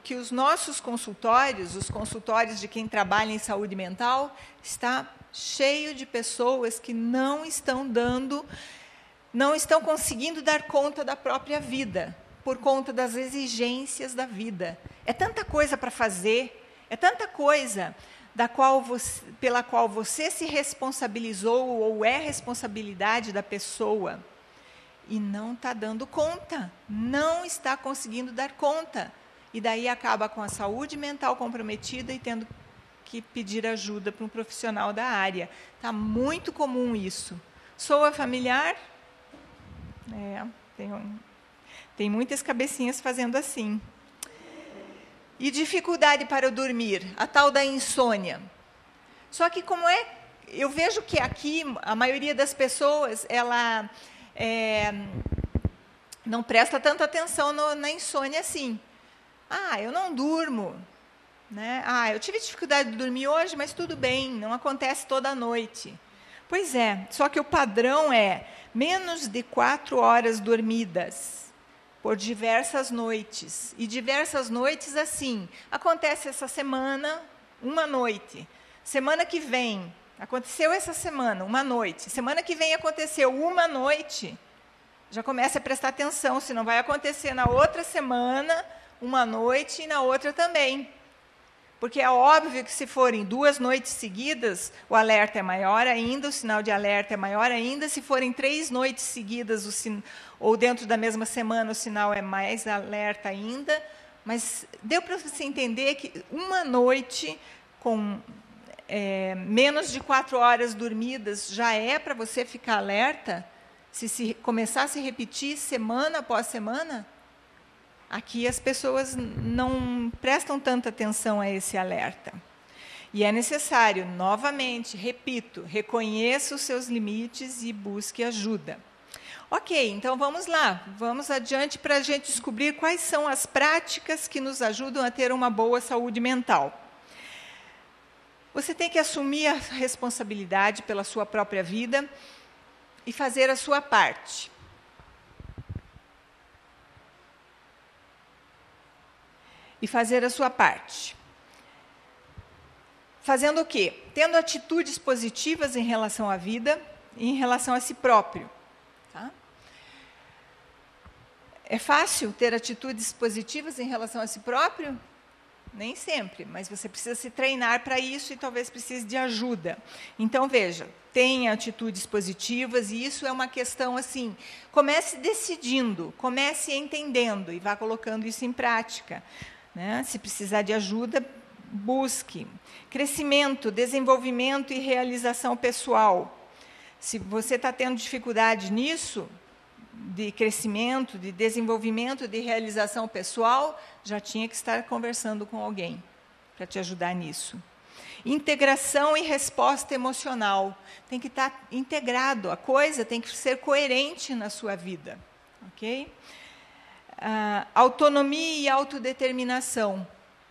que os nossos consultórios, os consultórios de quem trabalha em saúde mental, está cheio de pessoas que não estão conseguindo dar conta da própria vida, por conta das exigências da vida. É tanta coisa para fazer, é tanta coisa pela qual você se responsabilizou ou é responsabilidade da pessoa e não está dando conta, não está conseguindo dar conta. E daí acaba com a saúde mental comprometida e tendo que pedir ajuda para um profissional da área. Está muito comum isso. Soa familiar? Tem muitas cabecinhas fazendo assim. E dificuldade para dormir, a tal da insônia. Só que eu vejo que aqui a maioria das pessoas ela não presta tanta atenção na insônia assim. Eu não durmo, né? Eu tive dificuldade de dormir hoje, mas tudo bem, não acontece toda noite. Pois é, só que o padrão é menos de 4 horas dormidas por diversas noites. E diversas noites, assim, acontece essa semana, uma noite. Semana que vem, aconteceu essa semana, uma noite. Semana que vem aconteceu uma noite. Já começa a prestar atenção, se não vai acontecer na outra semana, uma noite e na outra também. Porque é óbvio que se forem 2 noites seguidas, o alerta é maior ainda, o sinal de alerta é maior ainda. Se forem 3 noites seguidas, ou dentro da mesma semana, o sinal é mais alerta ainda. Mas deu para você entender que uma noite com menos de 4 horas dormidas já é para você ficar alerta? Se começar a se repetir semana após semana? Aqui as pessoas não prestam tanta atenção a esse alerta. E é necessário, novamente, repito, reconheça os seus limites e busque ajuda. Ok, então vamos lá, vamos adiante para a gente descobrir quais são as práticas que nos ajudam a ter uma boa saúde mental. Você tem que assumir a responsabilidade pela sua própria vida e fazer a sua parte. Fazendo o quê? Tendo atitudes positivas em relação à vida e em relação a si próprio. Tá? É fácil ter atitudes positivas em relação a si próprio? Nem sempre, mas você precisa se treinar para isso e talvez precise de ajuda. Então, veja, tenha atitudes positivas, e isso é uma questão assim, comece decidindo, comece entendendo e vá colocando isso em prática. Né? Se precisar de ajuda, busque. Crescimento, desenvolvimento e realização pessoal. Se você está tendo dificuldade nisso, de crescimento, de desenvolvimento, de realização pessoal, já tinha que estar conversando com alguém para te ajudar nisso. Integração e resposta emocional. Tem que estar integrado, a coisa tem que ser coerente na sua vida. Ok? Autonomia e autodeterminação.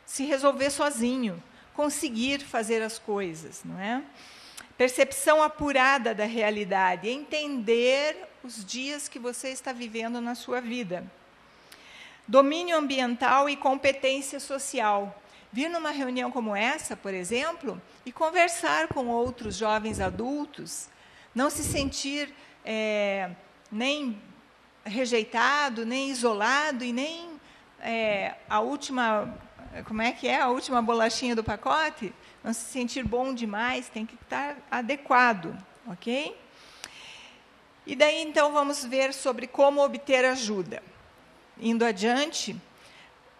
Se resolver sozinho, conseguir fazer as coisas, não é? Percepção apurada da realidade, entender os dias que você está vivendo na sua vida. Domínio ambiental e competência social. Vir numa reunião como essa, por exemplo, e conversar com outros jovens adultos, não se sentir nem rejeitado, nem isolado, e nem a última, a última bolachinha do pacote, não se sentir bom demais, tem que estar adequado, ok? E daí, então, vamos ver sobre como obter ajuda. Indo adiante,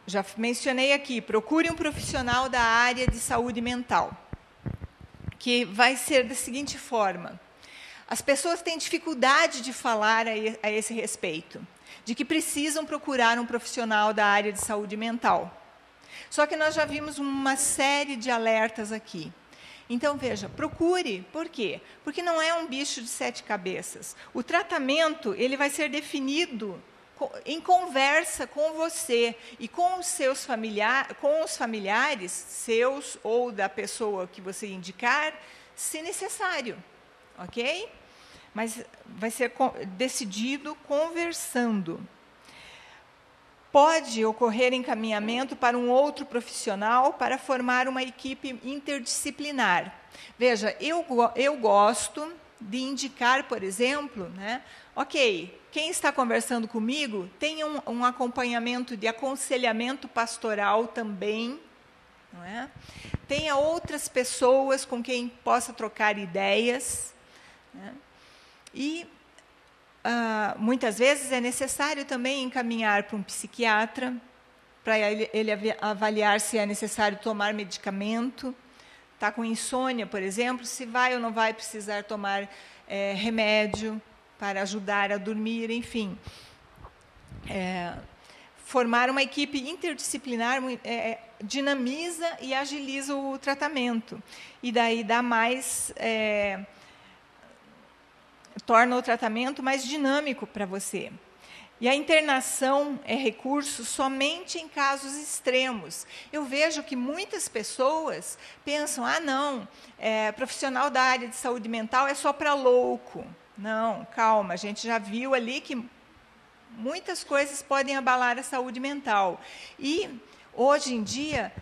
já mencionei aqui, procure um profissional da área de saúde mental, que vai ser da seguinte forma. As pessoas têm dificuldade de falar a esse respeito, de que precisam procurar um profissional da área de saúde mental. Só que nós já vimos uma série de alertas aqui. Então, veja, procure. Por quê? Porque não é um bicho de 7 cabeças. O tratamento ele vai ser definido em conversa com você e com os seus familiares, seus ou da pessoa que você indicar, se necessário. Ok? Mas vai ser decidido conversando. pode ocorrer encaminhamento para um outro profissional para formar uma equipe interdisciplinar. Veja, eu gosto de indicar, por exemplo, né, ok, quem está conversando comigo tem um acompanhamento de aconselhamento pastoral também, não é? Tenha outras pessoas com quem possa trocar ideias, né? E muitas vezes é necessário também encaminhar para um psiquiatra, para ele avaliar se é necessário tomar medicamento. Está com insônia, por exemplo, se vai ou não vai precisar tomar remédio para ajudar a dormir, enfim. Formar uma equipe interdisciplinar dinamiza e agiliza o tratamento. E daí dá mais... torna o tratamento mais dinâmico para você. E a internação é recurso somente em casos extremos. Eu vejo que muitas pessoas pensam, não, profissional da área de saúde mental é só para louco. Não, calma, a gente já viu ali que muitas coisas podem abalar a saúde mental. E, hoje em dia,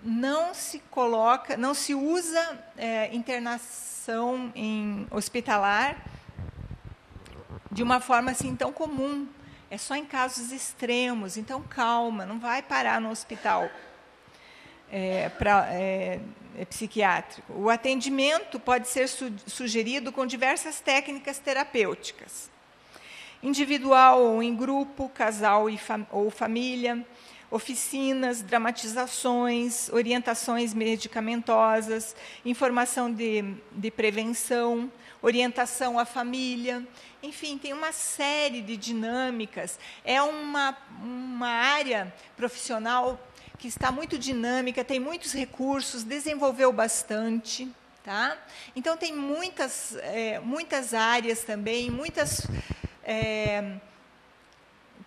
não se usa internação hospitalar de uma forma assim tão comum. É só em casos extremos. Então, calma, não vai parar no hospital psiquiátrico. O atendimento pode ser sugerido com diversas técnicas terapêuticas. Individual ou em grupo, casal ou família, oficinas, dramatizações, orientações medicamentosas, informação de prevenção, orientação à família. Enfim, tem uma série de dinâmicas. É uma área profissional que está muito dinâmica, tem muitos recursos, desenvolveu bastante. Tá? Então, tem muitas áreas também,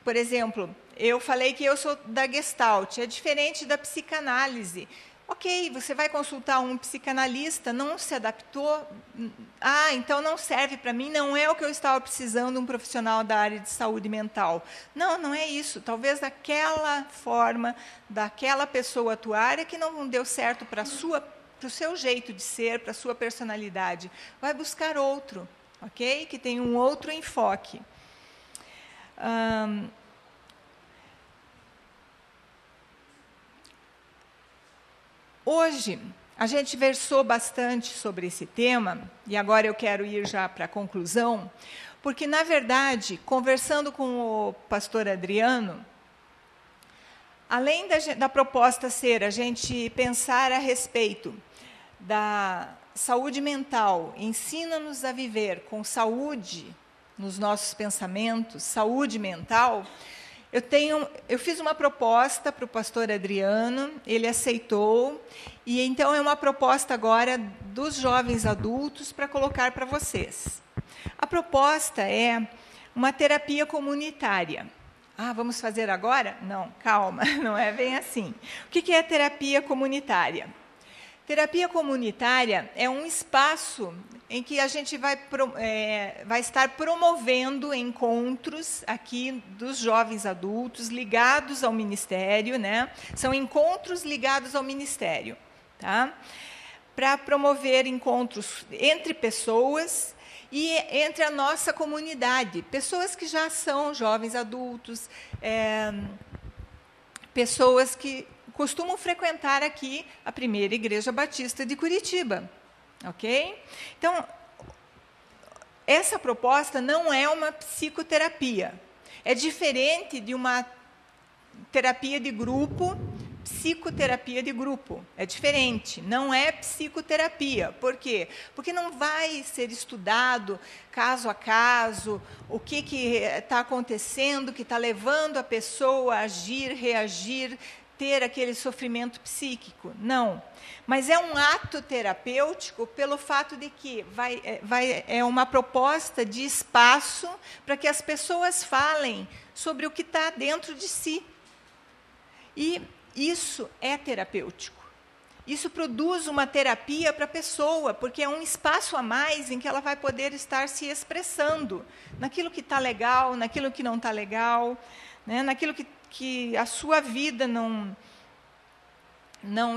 por exemplo, eu falei que eu sou da Gestalt, é diferente da psicanálise. Ok, você vai consultar um psicanalista, não se adaptou, então não serve para mim, não é o que eu estava precisando, um profissional da área de saúde mental. Não, não é isso. Talvez daquela forma, daquela pessoa atuar, é que não deu certo para o seu jeito de ser, para a sua personalidade. Vai buscar outro, ok? Que tem um outro enfoque. Hoje, a gente versou bastante sobre esse tema, e agora eu quero ir já para a conclusão, porque, na verdade, conversando com o pastor Adriano, além da proposta ser a gente pensar a respeito da saúde mental, ensina-nos a viver com saúde nos nossos pensamentos, saúde mental, eu fiz uma proposta para o pastor Adriano, ele aceitou, e então é uma proposta agora dos jovens adultos para colocar para vocês. A proposta é uma terapia comunitária. Vamos fazer agora? Não, calma, não é bem assim. O que é a terapia comunitária? Terapia comunitária é um espaço em que a gente vai estar promovendo encontros aqui dos jovens adultos ligados ao ministério, né? São encontros ligados ao ministério, tá? Para promover encontros entre pessoas e entre a nossa comunidade, pessoas que já são jovens adultos, pessoas que costumam frequentar aqui a primeira Igreja Batista de Curitiba. Ok? Então, essa proposta não é uma psicoterapia. É diferente de uma terapia de grupo, psicoterapia de grupo. É diferente, não é psicoterapia. Por quê? Porque não vai ser estudado caso a caso o que está acontecendo, que está levando a pessoa a agir, reagir, ter aquele sofrimento psíquico. Não. Mas é um ato terapêutico pelo fato de que é uma proposta de espaço para que as pessoas falem sobre o que está dentro de si. E isso é terapêutico. Isso produz uma terapia para a pessoa, porque é um espaço a mais em que ela vai poder estar se expressando naquilo que está legal, naquilo que não está legal, né? Naquilo que a sua vida não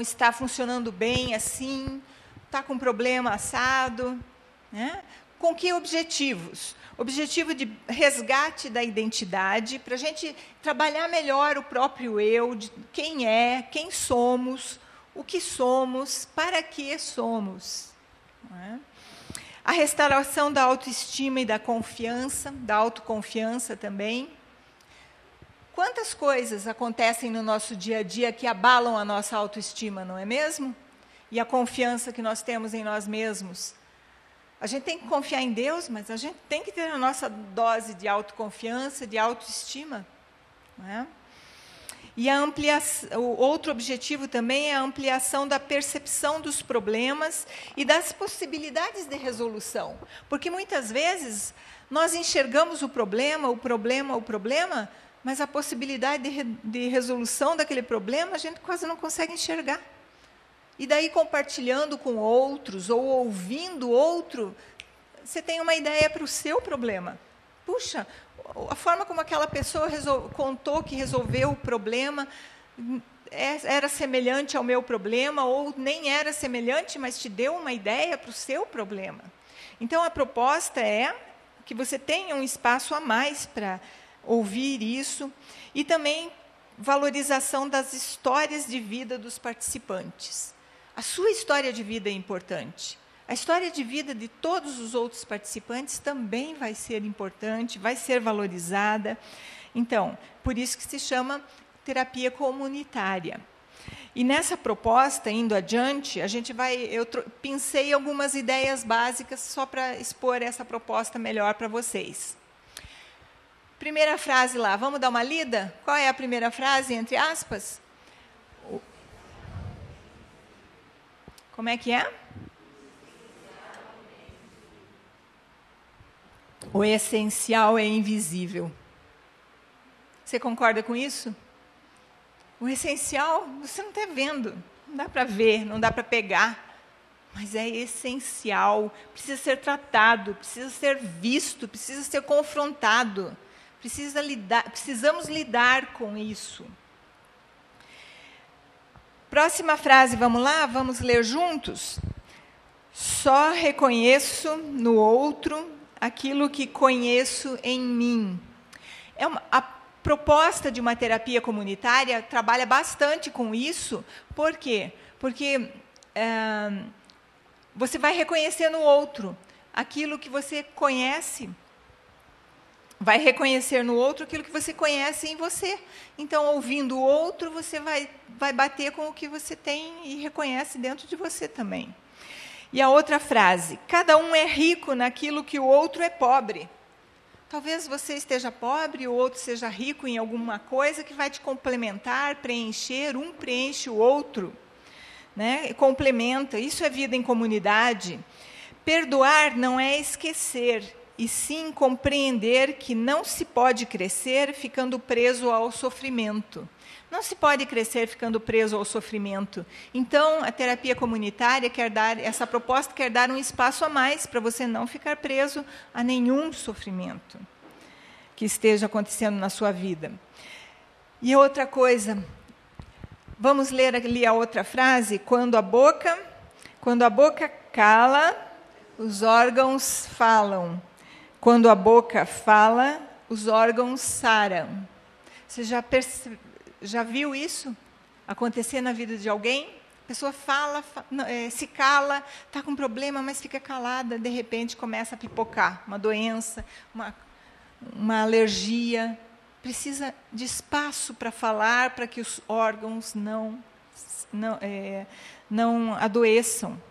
está funcionando bem assim, está com problema assado, né? Com que objetivos? Objetivo de resgate da identidade, para a gente trabalhar melhor o próprio eu, de quem é, quem somos, o que somos, para que somos. Não é? A restauração da autoestima e da confiança, da autoconfiança também. Quantas coisas acontecem no nosso dia a dia que abalam a nossa autoestima, não é mesmo? E a confiança que nós temos em nós mesmos. A gente tem que confiar em Deus, mas a gente tem que ter a nossa dose de autoconfiança, de autoestima. Não é? E o outro objetivo também é a ampliação da percepção dos problemas e das possibilidades de resolução. Porque muitas vezes nós enxergamos o problema, mas a possibilidade de resolução daquele problema a gente quase não consegue enxergar. E daí, compartilhando com outros ou ouvindo outro, você tem uma ideia para o seu problema. Puxa, a forma como aquela pessoa contou que resolveu o problema era semelhante ao meu problema, ou nem era semelhante, mas te deu uma ideia para o seu problema. Então, a proposta é que você tenha um espaço a mais para ouvir isso, e também valorização das histórias de vida dos participantes. A sua história de vida é importante. A história de vida de todos os outros participantes também vai ser importante, vai ser valorizada. Então, por isso que se chama terapia comunitária. E nessa proposta, indo adiante, eu pensei algumas ideias básicas só para expor essa proposta melhor para vocês. Primeira frase lá, vamos dar uma lida? Qual é a primeira frase, entre aspas? Como é que é? O essencial é invisível. Você concorda com isso? O essencial, você não está vendo. Não dá para ver, não dá para pegar. Mas é essencial. Precisa ser tratado, precisa ser visto, precisa ser confrontado. Precisamos lidar com isso. Próxima frase, vamos lá? Vamos ler juntos? Só reconheço no outro aquilo que conheço em mim. A proposta de uma terapia comunitária trabalha bastante com isso. Por quê? Porque você vai reconhecer no outro aquilo que você conhece, vai reconhecer no outro aquilo que você conhece em você. Então, ouvindo o outro, você vai bater com o que você tem e reconhece dentro de você também. E a outra frase, cada um é rico naquilo que o outro é pobre. Talvez você esteja pobre, o outro seja rico em alguma coisa que vai te complementar, preencher, um preenche o outro, né? E complementa. Isso é vida em comunidade. Perdoar não é esquecer, e sim compreender que não se pode crescer ficando preso ao sofrimento. Não se pode crescer ficando preso ao sofrimento. Então, a terapia comunitária essa proposta quer dar um espaço a mais para você não ficar preso a nenhum sofrimento que esteja acontecendo na sua vida. E outra coisa, vamos ler ali a outra frase, quando a boca cala, os órgãos falam. Quando a boca fala, os órgãos saram. Você já viu isso acontecer na vida de alguém? A pessoa fala, se cala, está com problema, mas fica calada, de repente começa a pipocar uma doença, uma alergia. Precisa de espaço para falar, para que os órgãos não adoeçam.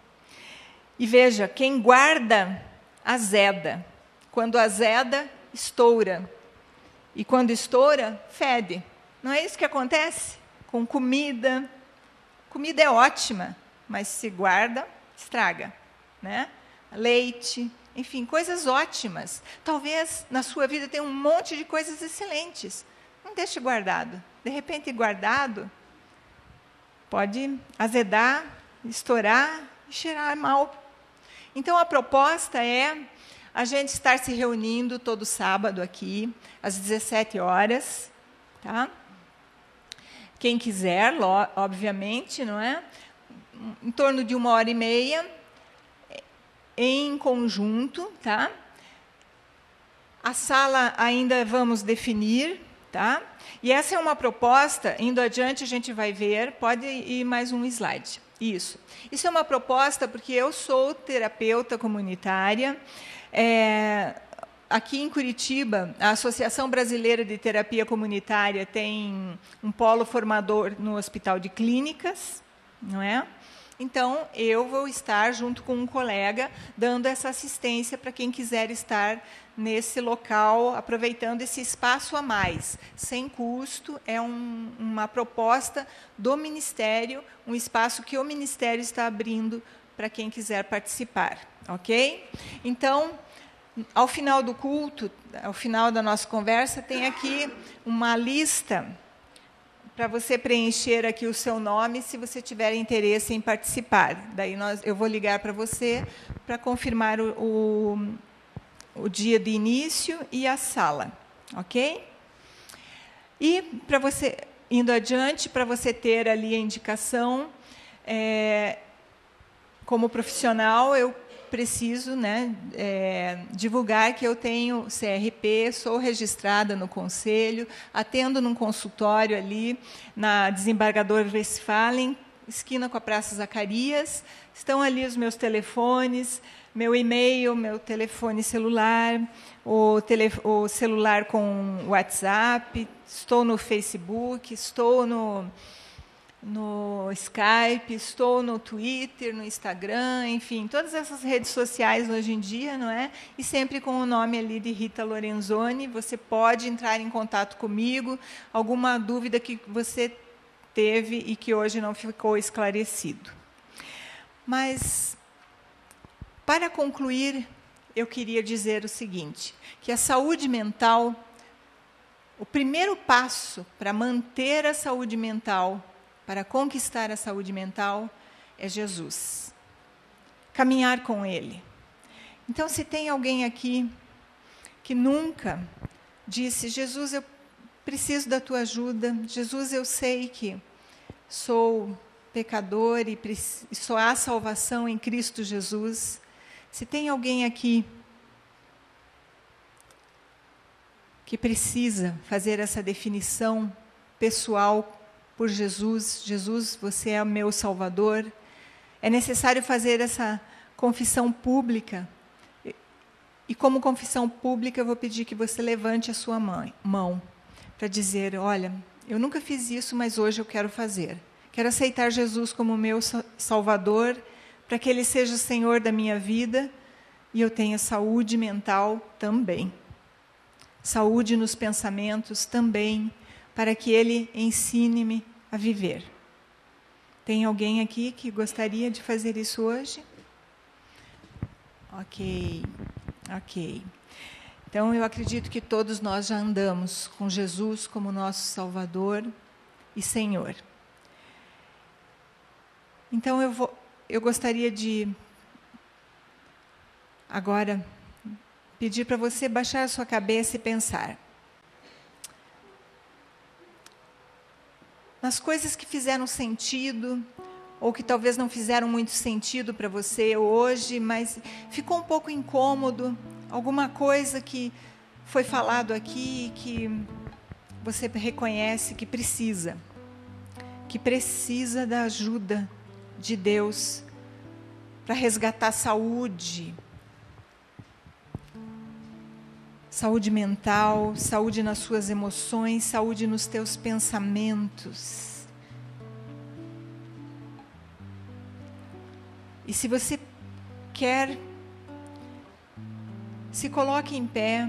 E veja, quem guarda, azeda. Quando azeda, estoura. E quando estoura, fede. Não é isso que acontece com comida? Comida é ótima, mas se guarda, estraga, né? Leite, enfim, coisas ótimas. Talvez na sua vida tenha um monte de coisas excelentes. Não deixe guardado. De repente, guardado, pode azedar, estourar e cheirar mal. Então, a proposta é a gente estar se reunindo todo sábado aqui, às 17 horas, tá? Quem quiser, obviamente, não é? Em torno de 1h30, em conjunto, tá? A sala ainda vamos definir, tá? E essa é uma proposta, indo adiante a gente vai ver, pode ir mais um slide. Isso é uma proposta porque eu sou terapeuta comunitária. Aqui em Curitiba, a Associação Brasileira de Terapia Comunitária tem um polo formador no Hospital de Clínicas, não é? Então, eu vou estar, junto com um colega, dando essa assistência para quem quiser estar nesse local, aproveitando esse espaço a mais, sem custo. É uma proposta do Ministério, um espaço que o Ministério está abrindo para quem quiser participar, ok? Então, ao final do culto, ao final da nossa conversa, tem aqui uma lista para você preencher aqui o seu nome, se você tiver interesse em participar. Daí eu vou ligar para você para confirmar o dia de início e a sala, ok? E para você, indo adiante, para você ter ali a indicação, como profissional, eu preciso, né, divulgar que eu tenho CRP, sou registrada no Conselho, atendo num consultório ali na Desembargador Westphalen, esquina com a Praça Zacarias. Estão ali os meus telefones, meu e-mail, meu telefone celular, o celular com WhatsApp, estou no Facebook, estou no Skype, estou no Twitter, no Instagram, enfim, todas essas redes sociais hoje em dia, não é? E sempre com o nome ali de Rita Lorenzoni. Você pode entrar em contato comigo, alguma dúvida que você teve e que hoje não ficou esclarecido. Mas, para concluir, eu queria dizer o seguinte, que a saúde mental, o primeiro passo para manter a saúde mental, para conquistar a saúde mental, é Jesus. Caminhar com Ele. Então, se tem alguém aqui que nunca disse, Jesus, eu preciso da tua ajuda, Jesus, eu sei que sou pecador e só há salvação em Cristo Jesus. Se tem alguém aqui que precisa fazer essa definição pessoal por Jesus, Jesus, você é o meu Salvador, é necessário fazer essa confissão pública. E como confissão pública, eu vou pedir que você levante a sua mão para dizer, olha, eu nunca fiz isso, mas hoje eu quero fazer. Quero aceitar Jesus como meu Salvador, para que Ele seja o Senhor da minha vida e eu tenha saúde mental também. Saúde nos pensamentos também, para que Ele ensine-me a viver. Tem alguém aqui que gostaria de fazer isso hoje? Ok. Então, eu acredito que todos nós já andamos com Jesus como nosso Salvador e Senhor. Então, eu gostaria de, agora, pedir para você baixar a sua cabeça e pensar nas coisas que fizeram sentido, ou que talvez não fizeram muito sentido para você hoje, mas ficou um pouco incômodo, alguma coisa que foi falado aqui que você reconhece que precisa da ajuda de Deus para resgatar saúde mental, saúde nas suas emoções, saúde nos teus pensamentos. E se você quer, se coloque em pé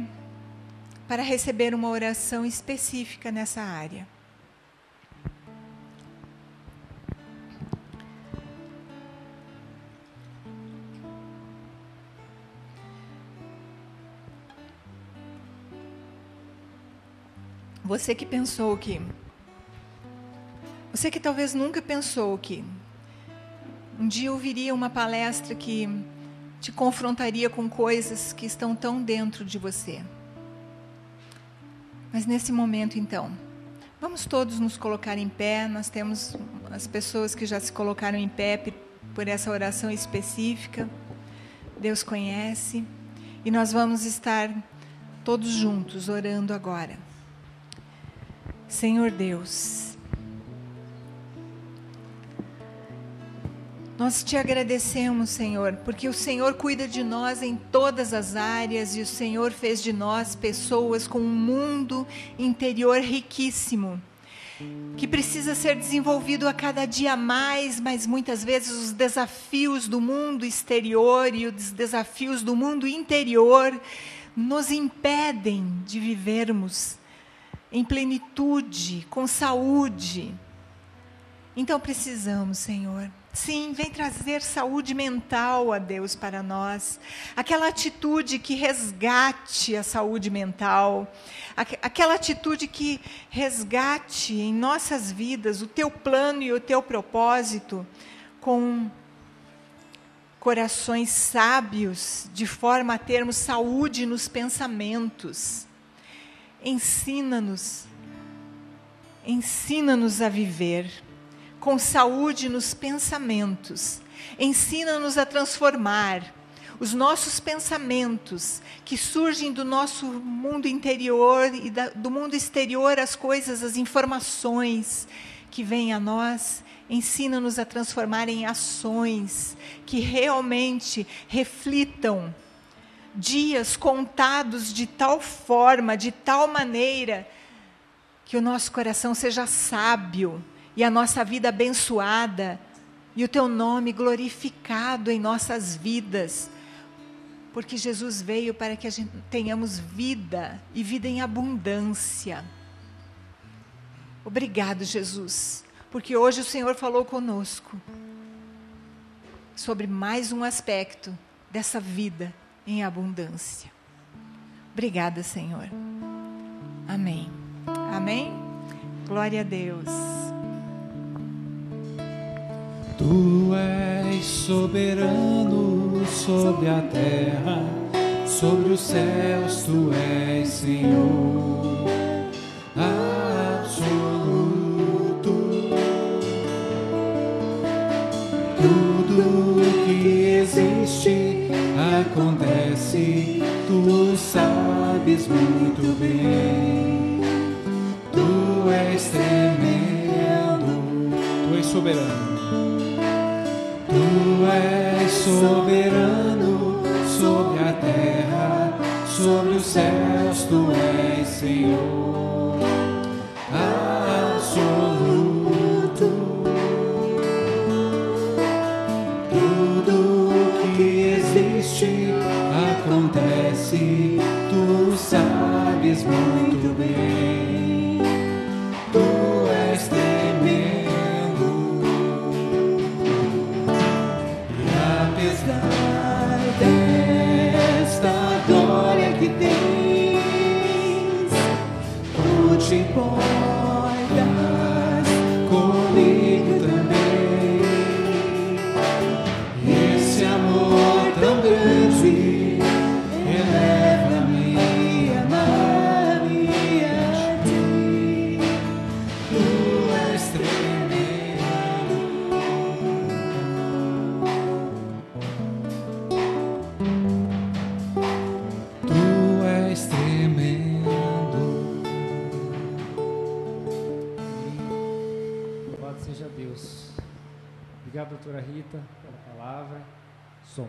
para receber uma oração específica nessa área. Você que pensou que... Você que talvez nunca pensou que um dia ouviria uma palestra que te confrontaria com coisas que estão tão dentro de você. Mas nesse momento, então, Vamos todos nos colocar em pé. Nós temos as pessoas que já se colocaram em pé por essa oração específica. Deus conhece. E nós vamos estar todos juntos orando agora. Senhor Deus, nós te agradecemos, Senhor, porque o Senhor cuida de nós em todas as áreas e o Senhor fez de nós pessoas com um mundo interior riquíssimo, que precisa ser desenvolvido a cada dia mais, mas muitas vezes os desafios do mundo exterior e os desafios do mundo interior nos impedem de vivermos em plenitude, com saúde. Então precisamos, Senhor. Sim, vem trazer saúde mental, a Deus, para nós. Aquela atitude que resgate a saúde mental. Aquela atitude que resgate em nossas vidas o teu plano e o teu propósito com corações sábios, de forma a termos saúde nos pensamentos. Ensina-nos a viver com saúde nos pensamentos. Ensina-nos a transformar os nossos pensamentos que surgem do nosso mundo interior e do mundo exterior, as coisas, as informações que vêm a nós. Ensina-nos a transformar em ações que realmente reflitam dias contados de tal forma, de tal maneira, que o nosso coração seja sábio e a nossa vida abençoada e o teu nome glorificado em nossas vidas, porque Jesus veio para que a gente tenhamos vida e vida em abundância. Obrigado, Jesus, porque hoje o Senhor falou conosco sobre mais um aspecto dessa vida em abundância. Obrigada, Senhor. Amém. Amém? Glória a Deus. Tu és soberano sobre a terra, sobre os céus, tu és Senhor absoluto. Tudo que existe acontece, tu sabes muito bem. Tu és tremendo, tu és soberano. Tu és soberano sobre a terra, sobre os céus, tu és Senhor absoluto. Tudo que existe acontece, tu sabes muito bem. Tu és tremendo. Apesar desta glória que tens, tu te importas comigo também. Esse amor tão grande eleva-me a amar-me a ti. Tu és tremendo. Obrigado, doutora Rita, pela palavra. Som.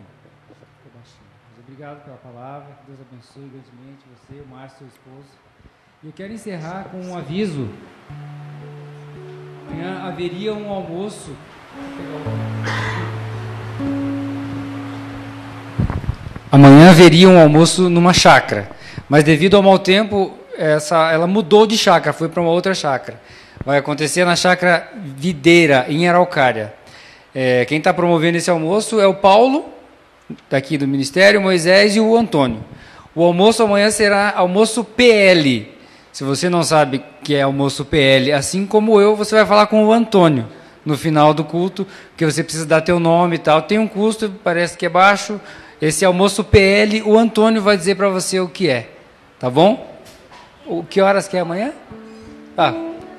Ficou baixinho. Mas obrigado pela palavra. Que Deus abençoe grandemente você, o Márcio, seu esposo. E eu quero encerrar com um aviso. Amanhã haveria um almoço. Amanhã haveria um almoço numa chácara. Mas devido ao mau tempo, ela mudou de chácara, foi para uma outra chácara. Vai acontecer na chácara Videira, em Araucária. Quem está promovendo esse almoço é o Paulo, daqui do Ministério, o Moisés e o Antônio. O almoço amanhã será almoço PL. Se você não sabe o que é almoço PL, assim como eu, você vai falar com o Antônio no final do culto, porque você precisa dar teu nome e tal. Tem um custo, parece que é baixo. Esse almoço PL, o Antônio vai dizer para você o que é. Tá bom? Que horas que é amanhã?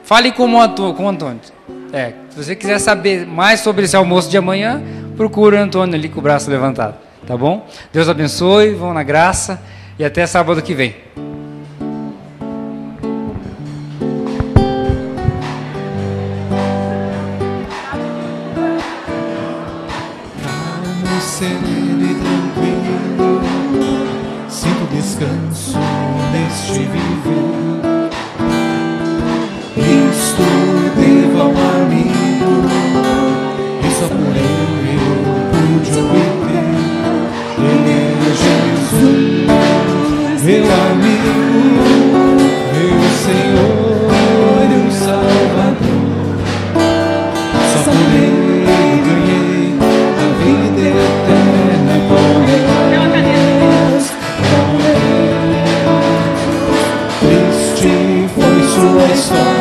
Fale com o Antônio. Se você quiser saber mais sobre esse almoço de amanhã, procure o Antônio ali com o braço levantado. Tá bom? Deus abençoe, vão na graça e até sábado que vem. Sereno e tranquilo, sinto descanso neste viver. Isto devo ao amigo, e só por ele eu pude obter. Ele é Jesus, meu amigo, meu Senhor e o Salvador. Só por ele ganhei a vida eterna com Deus. Triste foi sua história.